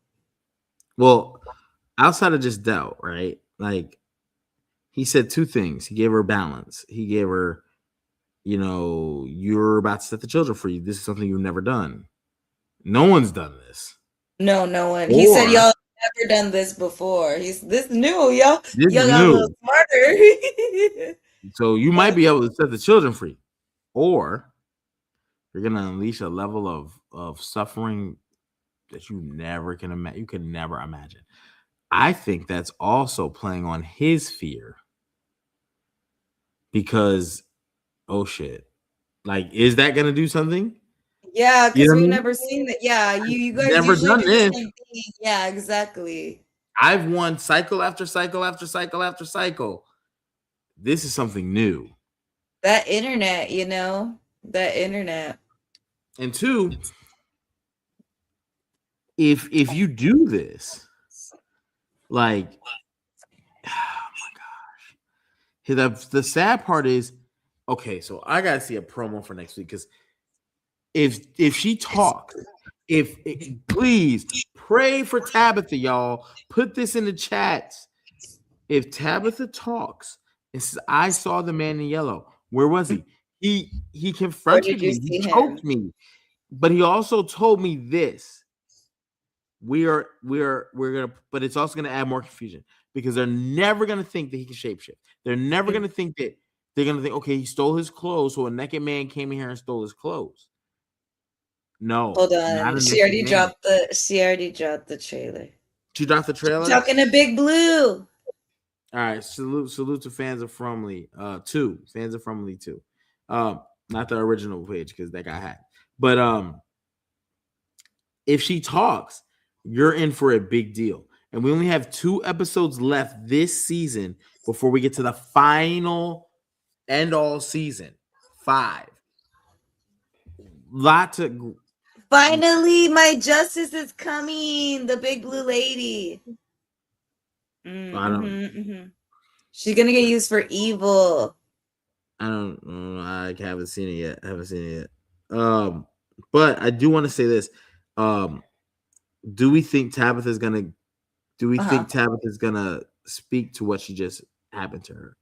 Well, outside of just doubt, right? Like he said two things. He gave her balance. He gave her, you're about to set the children free. This is something you've never done. No one's done this. No, no one. He said Or y'all never done this before. He's this new, y'all. this Y'all is got a little new. smarter. So you Yeah. might be able to set the children free. Or you're gonna unleash a level of suffering that you can never imagine. I think that's also playing on his fear because oh shit. Like, is that gonna do something? Yeah, You because know what we've I mean? never seen that. Yeah, you guys Never usually done do the this. same thing. Yeah, exactly. I've won cycle after cycle after cycle after cycle. This is something new. That internet, that internet. And two, if you do this, like, oh my gosh. The sad part is, okay, so I gotta see a promo for next week because if she talks, please pray for Tabitha, y'all. Put this in the chats. If Tabitha talks and says, "I saw the man in yellow," where was he? He Where did confronted you me. He see him? choked me, but he also told me this. We're gonna, but it's also gonna add more confusion because they're never gonna think that he can shapeshift. They're never gonna think that they're gonna think, okay, he stole his clothes, so a naked man came in here and stole his clothes. No, Hold not on. a naked man. She already dropped the trailer. She dropped the trailer. Talking to Big Blue. All right, salute to fans of Frumley. Two fans of Frumley too. Not the original page because that got hacked. But if she talks, you're in for a big deal. And we only have 2 episodes left this season before we get to the final end all season 5. Lot to Finally, my justice is coming. The Big Blue Lady. I don't She's gonna get used for evil. I don't know. I haven't seen it yet. But I do want to say this. Do we think Tabitha's gonna speak to what she just happened to her?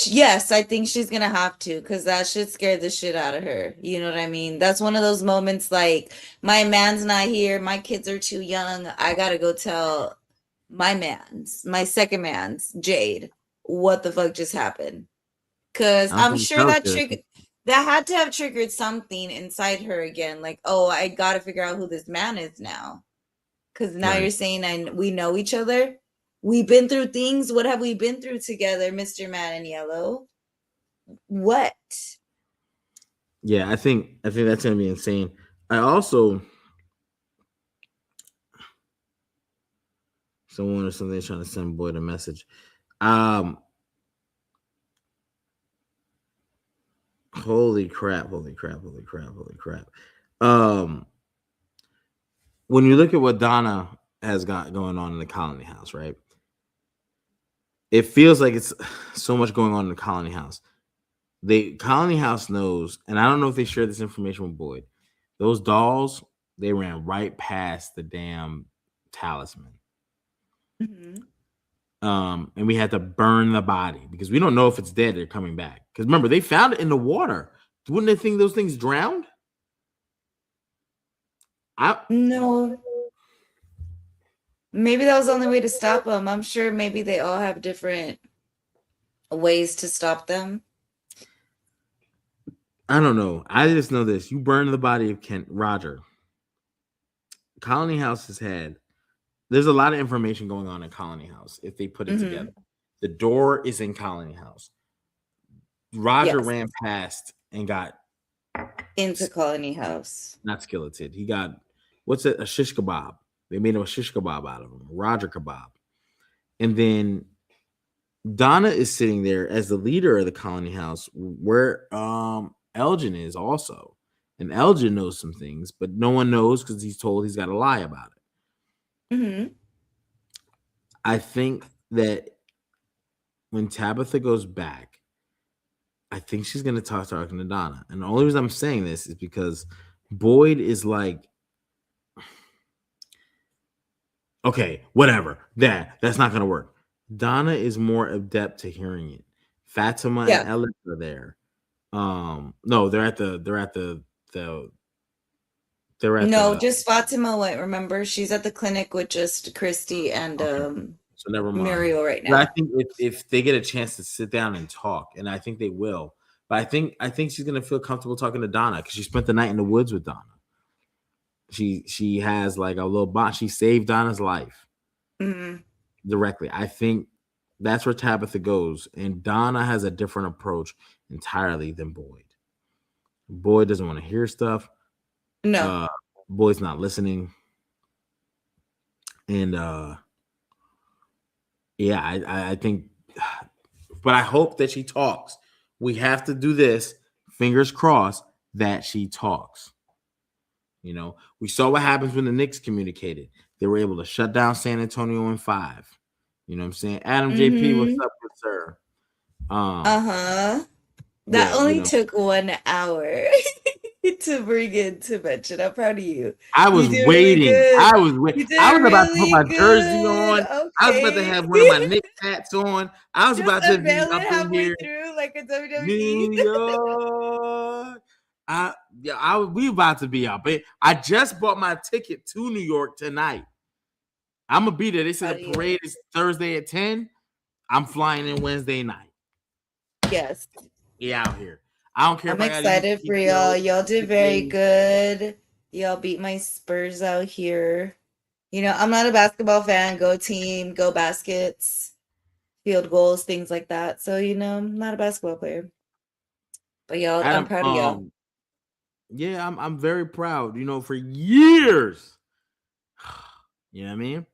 Yes, I think she's gonna have to because that shit scared the shit out of her. You know what I mean? That's one of those moments like, my man's not here, my kids are too young. I gotta go tell my second man's, Jade, what the fuck just happened. Because I don't I'm think sure so, that kid. that had to have triggered something inside her again. Like, oh, I gotta figure out who this man is now. Because now Right. you're saying we know each other. We've been through things. What have we been through together, Mr. Man in Yellow? What? Yeah, I think that's gonna be insane. I also someone or something's trying to send Boyd a message. Holy crap. When you look at what Donna has got going on in the Colony House, right? It feels like it's so much going on in the Colony House. The Colony House knows, and I don't know if they share this information with Boyd. Those dolls, they ran right past the damn talisman. And we had to burn the body because we don't know if it's dead or coming back. Because remember, they found it in the water. Wouldn't they think those things drowned? No. Maybe that was the only way to stop them. I'm sure maybe they all have different ways to stop them. I don't know. I just know this. You burn the body of Roger. Colony House has had. There's a lot of information going on in Colony House if they put it together. The door is in Colony House. Roger ran past and got into Colony House. Not skilleted. He got what's it? A shish kebab. They made him a shish kebab out of him. Roger kebab. And then Donna is sitting there as the leader of the Colony House, where Elgin is also. And Elgin knows some things, but no one knows because he's told he's got to lie about it. I think that when Tabitha goes back, I think she's gonna talking to Donna. And the only reason I'm saying this is because Boyd is like, okay, whatever. That's not gonna work. Donna is more adept to hearing it. Fatima and Yeah. Ellis are there. No, they're at the they're at No, the just Fatima went. Remember, she's at the clinic with just Christy and okay. So never mind. Muriel right But I now. think if they get a chance to sit down and talk, and I think they will, but I think she's gonna feel comfortable talking to Donna because she spent the night in the woods with Donna. She has like a little bond. She saved Donna's life directly. I think that's where Tabitha goes, and Donna has a different approach entirely than Boyd. Boyd doesn't want to hear stuff. No, Boyd's not listening, and yeah, I think, but I hope that she talks. We have to do this. Fingers crossed that she talks. You know, we saw what happens when the Knicks communicated. They were able to shut down San Antonio in 5. You know what I'm saying? Adam JP, what's up, good sir? That Yeah, only took 1 hour to bring into mention. I'm proud of you. I You was did really waiting. good. I was You waiting. did I was about to put really my jersey good. on. I was about to Okay. have one of my Knicks hats on. I was Just about to be unveil it up in halfway here. through like a WWE. New York. We about to be up. I just bought my ticket to New York tonight. I'm gonna be there. They said the parade is Thursday at 10. I'm flying in Wednesday night. Yes. Yeah, out here. I don't care. I'm excited for y'all. Y'all did very good. Y'all beat my Spurs out here. You know, I'm not a basketball fan. Go team, go baskets, field goals, things like that. So, you know, I'm not a basketball player. But y'all, I'm proud of y'all. Yeah, I'm very proud. You know, for years. You know what I mean?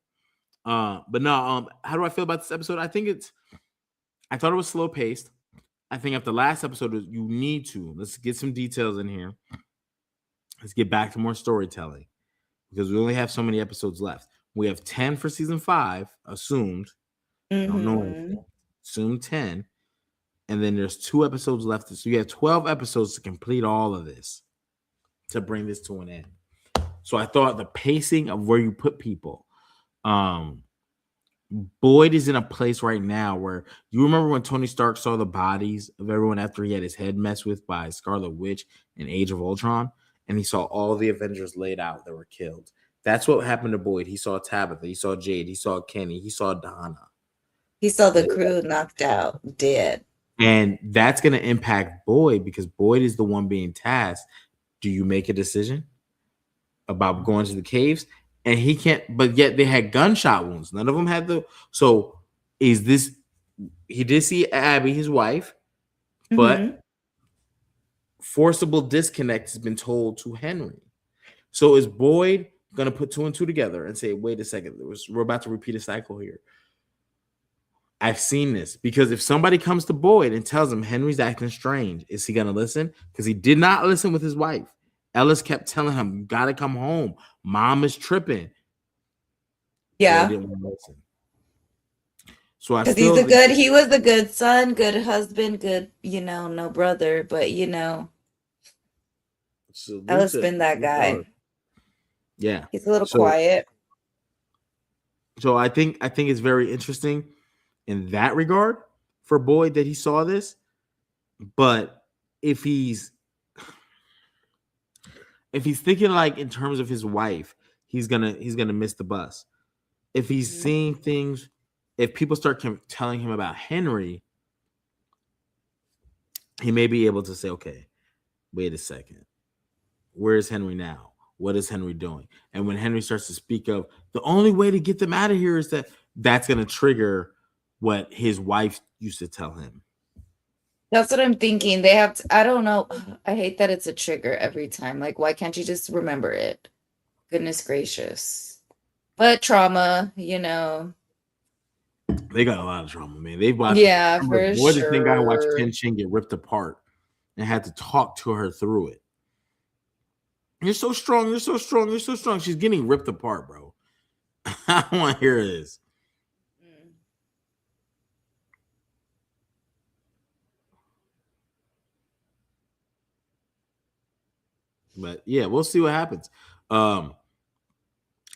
But no, how do I feel about this episode? I thought it was slow paced. I think after the last episode, you need to let's get some details in here. Let's get back to more storytelling because we only have so many episodes left. We have 10 for season 5, assumed. I don't know anything. Assumed 10. And then there's 2 episodes left. So you have 12 episodes to complete all of this to bring this to an end. So I thought the pacing of where you put people. Boyd is in a place right now where you remember when Tony Stark saw the bodies of everyone after he had his head messed with by Scarlet Witch in Age of Ultron, and he saw all the Avengers laid out that were killed. That's what happened to Boyd. He saw Tabitha, he saw Jade, he saw Kenny, he saw Donna. He saw the crew knocked out, dead. And that's going to impact Boyd because Boyd is the one being tasked. Do you make a decision about going to the caves? And he can't, but yet they had gunshot wounds. None of them had so is this, he did see Abby, his wife, but forcible disconnect has been told to Henry. So is Boyd going to put 2 and 2 together and say, wait a second, we're about to repeat a cycle here? I've seen this because if somebody comes to Boyd and tells him Henry's acting strange, is he going to listen? Because he did not listen with his wife. Ellis kept telling him, you got to come home. Mom is tripping. Yeah. Boyd didn't want to listen. So I because he was a good son, good husband, good, you know, no brother, but you know, Ellis been that guy. Yeah. He's a little quiet. So I think it's very interesting in that regard for Boyd that he saw this. But if he's thinking like in terms of his wife, he's gonna miss the bus. If he's seeing things, if people start telling him about Henry, he may be able to say, okay, wait a second. Where's Henry now? What is Henry doing? And when Henry starts to speak of the only way to get them out of here is that's going to trigger what his wife used to tell him. That's what I'm thinking. They have to, I don't know. I hate that it's a trigger every time. Like, why can't you just remember it? Goodness gracious. But trauma, you know. They got a lot of trauma, man. They've watched. Yeah, for sure. The thing I watched Ken Shin get ripped apart and had to talk to her through it. You're so strong. You're so strong. You're so strong. She's getting ripped apart, bro. I don't want to hear this. But yeah, we'll see what happens.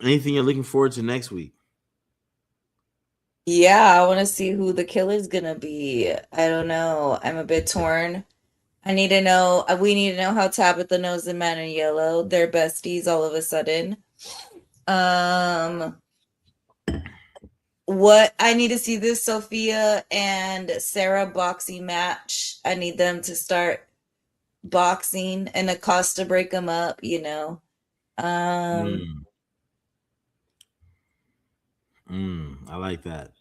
Anything you're looking forward to next week? Yeah, I want to see who the killer's gonna be. I don't know. I'm a bit torn. I need to know. We need to know how Tabitha knows the man in yellow. They're besties all of a sudden. What I need to see this Sophia and Sarah boxing match. I need them to start boxing and Acosta break them up, you know. I like that.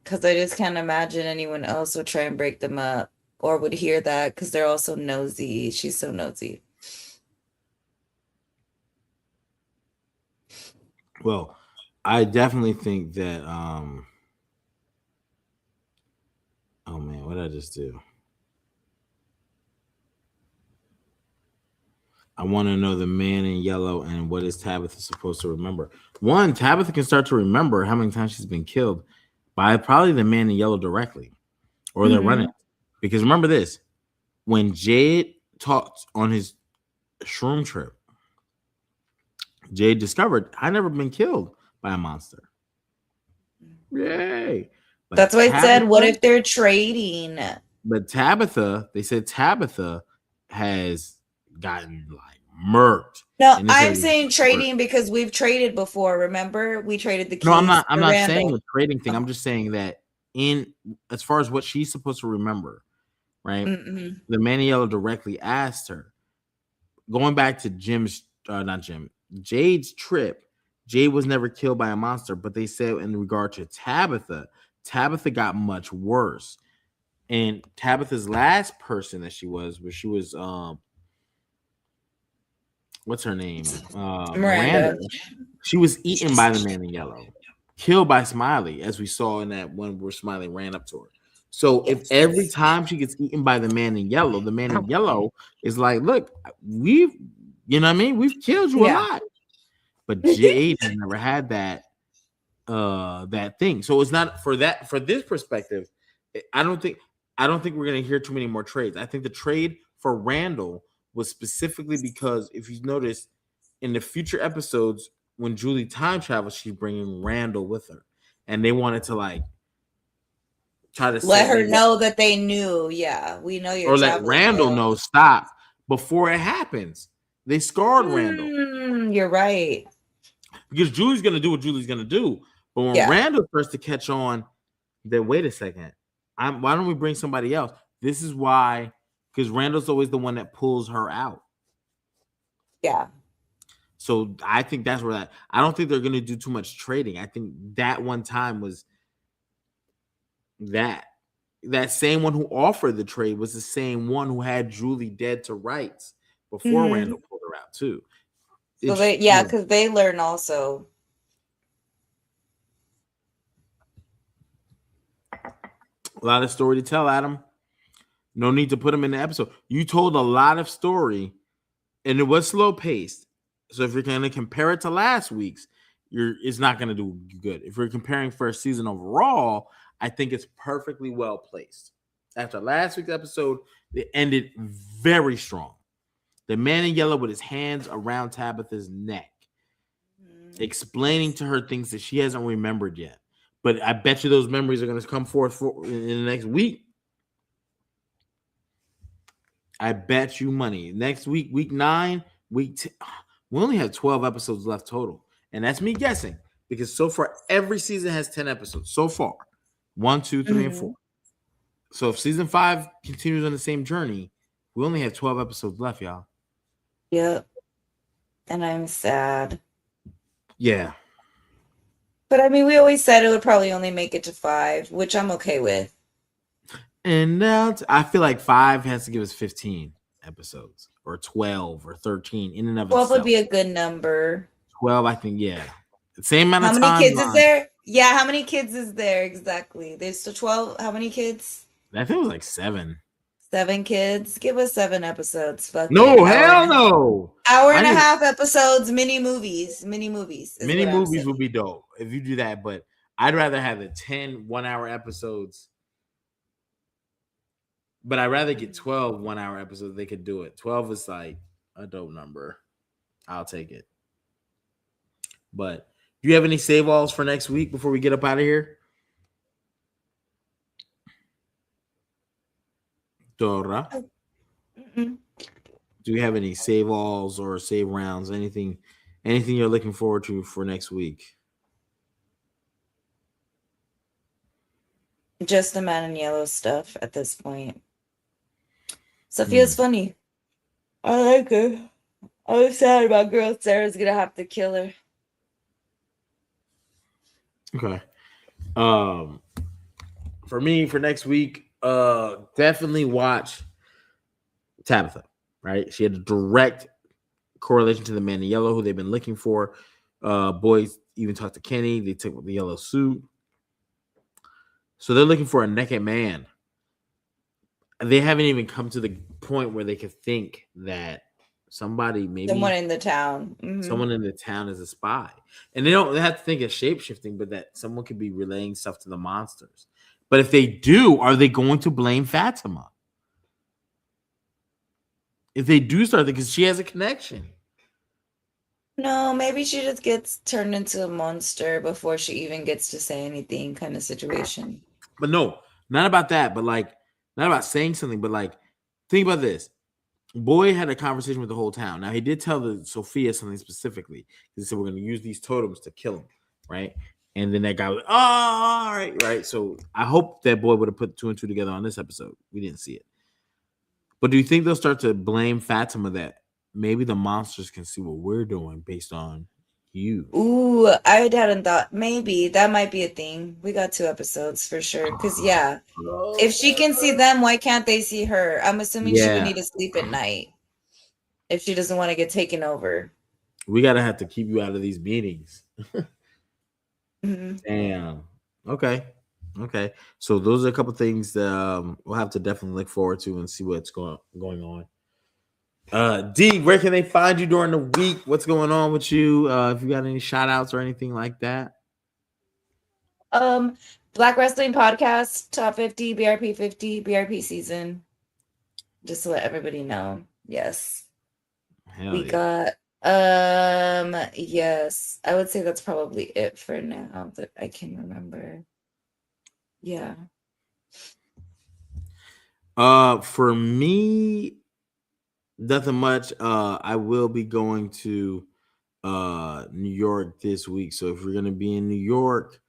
Because I just can't imagine anyone else would try and break them up or would hear that because they're also nosy. She's so nosy. Well, I definitely think that oh man, what did I just do? I want to know the man in yellow and what is Tabitha supposed to remember. One, Tabitha can start to remember how many times she's been killed by probably the man in yellow directly, or they're running. Because remember this, when Jade talked on his shroom trip, Jade discovered I never been killed by a monster. Yay! But that's why I said, what if they're trading? But Tabitha, they said Tabitha has gotten like murked. No, I'm saying trading because we've traded before. Remember, we traded the keys. No, I'm not saying the trading thing. I'm just saying that in as far as what she's supposed to remember, right? The man in yellow directly asked her, going back to Jade's trip. Jade was never killed by a monster, but they said in regard to Tabitha got much worse. And Tabitha's last person that she was what's her name? Miranda. She was eaten by the man in yellow, killed by Smiley, as we saw in that one where Smiley ran up to her. So if every time she gets eaten by the man in yellow, the man in yellow is like, look, we've killed you a lot. But Jade has never had that thing. So it's not for this perspective. I don't think we're gonna hear too many more trades. I think the trade for Randall was specifically because if you notice in the future episodes when Julie time travels, she's bringing Randall with her, and they wanted to like try to let her know that they knew. Yeah, we know you're. Or let Randall know. Stop before it happens. They scarred Randall. You're right. Because Julie's gonna do what Julie's gonna do, but when Randall starts to catch on, then wait a second. Why don't we bring somebody else? This is why, because Randall's always the one that pulls her out. Yeah. So I think that's where I don't think they're gonna do too much trading. I think that one time was that same one who offered the trade was the same one who had Julie dead to rights before Randall pulled her out too. So because they learn also. A lot of story to tell, Adam. No need to put them in the episode. You told a lot of story, and it was slow paced. So if you're going to compare it to last week's, it's not going to do good. If you're comparing first season overall, I think it's perfectly well placed. After last week's episode, it ended very strong. The man in yellow with his hands around Tabitha's neck, explaining to her things that she hasn't remembered yet. But I bet you those memories are going to come forth in the next week. I bet you money. Next week, week 9, we only have 12 episodes left total. And that's me guessing. Because so far, every season has 10 episodes. So far. 1, 2, 3, and 4. So if season 5 continues on the same journey, we only have 12 episodes left, y'all. Yep. And I'm sad. Yeah. But I mean, we always said it would probably only make it to 5, which I'm okay with. And now I feel like 5 has to give us 15 episodes, or 12 or 13 in and of 12 itself. would be a good number. 12, I think, yeah. The same amount of time. How many kids is there? Yeah, how many kids is there exactly? There's still 12. How many kids? I think it was like 7. 7 kids. Give us 7 episodes. Fuck no, hell no. Hour and a half episodes, mini movies. Mini movies would be dope if you do that, but I'd rather have the 10 1-hour episodes. But I'd rather get 12 1-hour episodes. They could do it. 12 is like a dope number. I'll take it. But do you have any save alls for next week before we get up out of here? Dora? Mm-mm. Do you have any save alls or save rounds? Anything you're looking forward to for next week? Just the Man in Yellow stuff at this point. Sophia's funny. I like her. I was sad about girl Sarah's gonna have to kill her. Okay. For me, for next week, definitely watch Tabitha. Right, she had a direct correlation to the Man in Yellow, who they've been looking for. Boys even talked to Kenny. They took the yellow suit, so they're looking for a naked man. They haven't even come to the point where they could think that somebody, maybe Someone in the town. someone in the town is a spy, and they have to think of shape shifting, but that someone could be relaying stuff to the monsters. But if they do, are they going to blame Fatima? If they do start, because she has a connection. No, maybe she just gets turned into a monster before she even gets to say anything, kind of situation. But no, not about that. But like, not about saying something. But like, think about this. Boy had a conversation with the whole town. Now he did tell the Sophia something specifically. He said we're going to use these totems to kill him, right? And then that guy was, oh, all right, right. So I hope that boy would have put two and two together on this episode. We didn't see it. But do you think they'll start to blame Fatima that maybe the monsters can see what we're doing based on you? Ooh, I hadn't thought. Maybe that might be a thing. We got 2 episodes for sure. Because, yeah, if she can see them, why can't they see her? I'm assuming she would need to sleep at night if she doesn't want to get taken over. We got to have to keep you out of these meetings. Mm-hmm. Damn. Okay. So those are a couple things that we'll have to definitely look forward to and see what's going on. D, where can they find you during the week? What's going on with you? If you got any shout outs or anything like that? Black Wrestling Podcast, Top 50, BRP 50, BRP season. Just to let everybody know. Yes. Hell got yes. I would say that's probably it for now that I can remember. Yeah. For me, nothing much. I will be going to New York this week. So if you're gonna be in New York,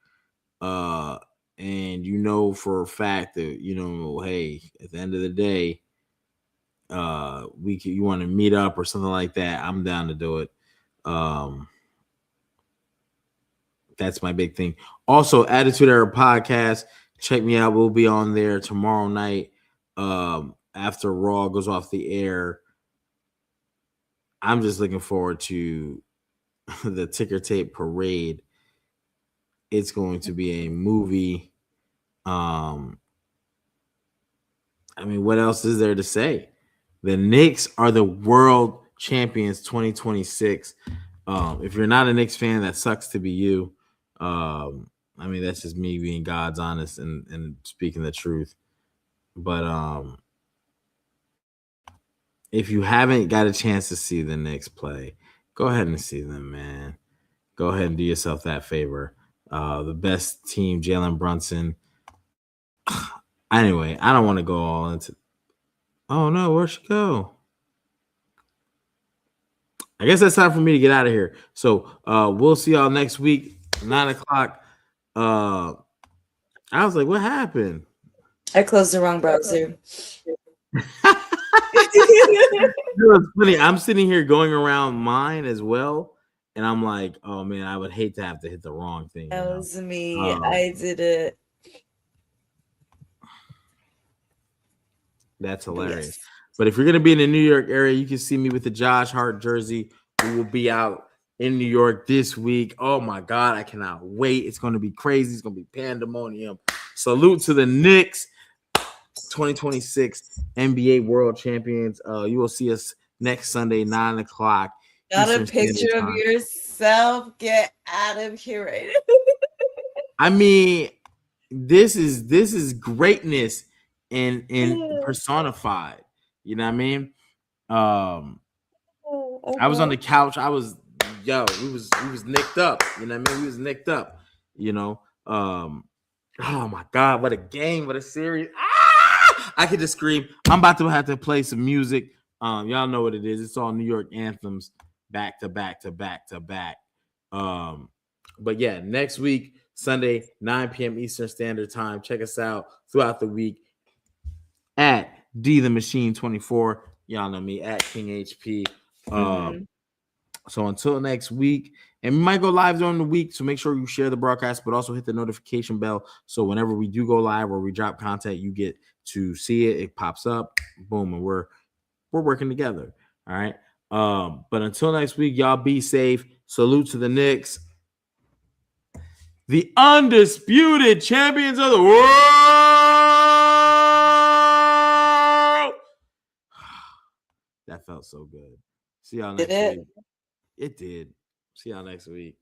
and you know for a fact that hey, at the end of the day, you want to meet up or something like that, I'm down to do it. That's my big thing. Also, Attitude Era Podcast. Check me out. We'll be on there tomorrow night. After Raw goes off the air. I'm just looking forward to the ticker tape parade. It's going to be a movie. I mean, what else is there to say? The Knicks are the world champions 2026. If you're not a Knicks fan, that sucks to be you. I mean, that's just me being God's honest and speaking the truth. But if you haven't got a chance to see the Knicks play, go ahead and see them, man. Go ahead and do yourself that favor. The best team, Jalen Brunson. Anyway, I don't want to go all into. Oh no, where'd she go? I guess that's time for me to get out of here. So we'll see y'all next week, 9:00. I was like, what happened? I closed the wrong browser. It's funny. I'm sitting here going around mine as well, and I'm like, oh man, I would hate to have to hit the wrong thing. That was me. I did it. That's hilarious. Yes. But if you're gonna be in the New York area, you can see me with the Josh Hart jersey. We will be out in New York this week. Oh my God, I cannot wait. It's gonna be crazy. It's gonna be pandemonium. Salute to the Knicks, 2026 NBA World Champions. You will see us next Sunday, 9:00. Got Eastern a picture of yourself. Get out of here right now. I mean, this is greatness in personified. You know what I mean? I was on Okay. the couch. We was nicked up. You know what I mean? We was nicked up. You know. Oh my God, what a game, what a series. I could just scream. I'm about to have to play some music. Y'all know what it is. It's all New York anthems back to back to back to back. But yeah, next week, Sunday, 9 p.m. Eastern Standard Time. Check us out throughout the week at D the Machine 24. Y'all know me at King HP. So until next week, and we might go live during the week, so make sure you share the broadcast, but also hit the notification bell so whenever we do go live or we drop content, you get to see it. It pops up, boom, and we're working together. All right. But until next week, y'all be safe. Salute to the Knicks, the undisputed champions of the world. That felt so good. See y'all next week. It did. See y'all next week.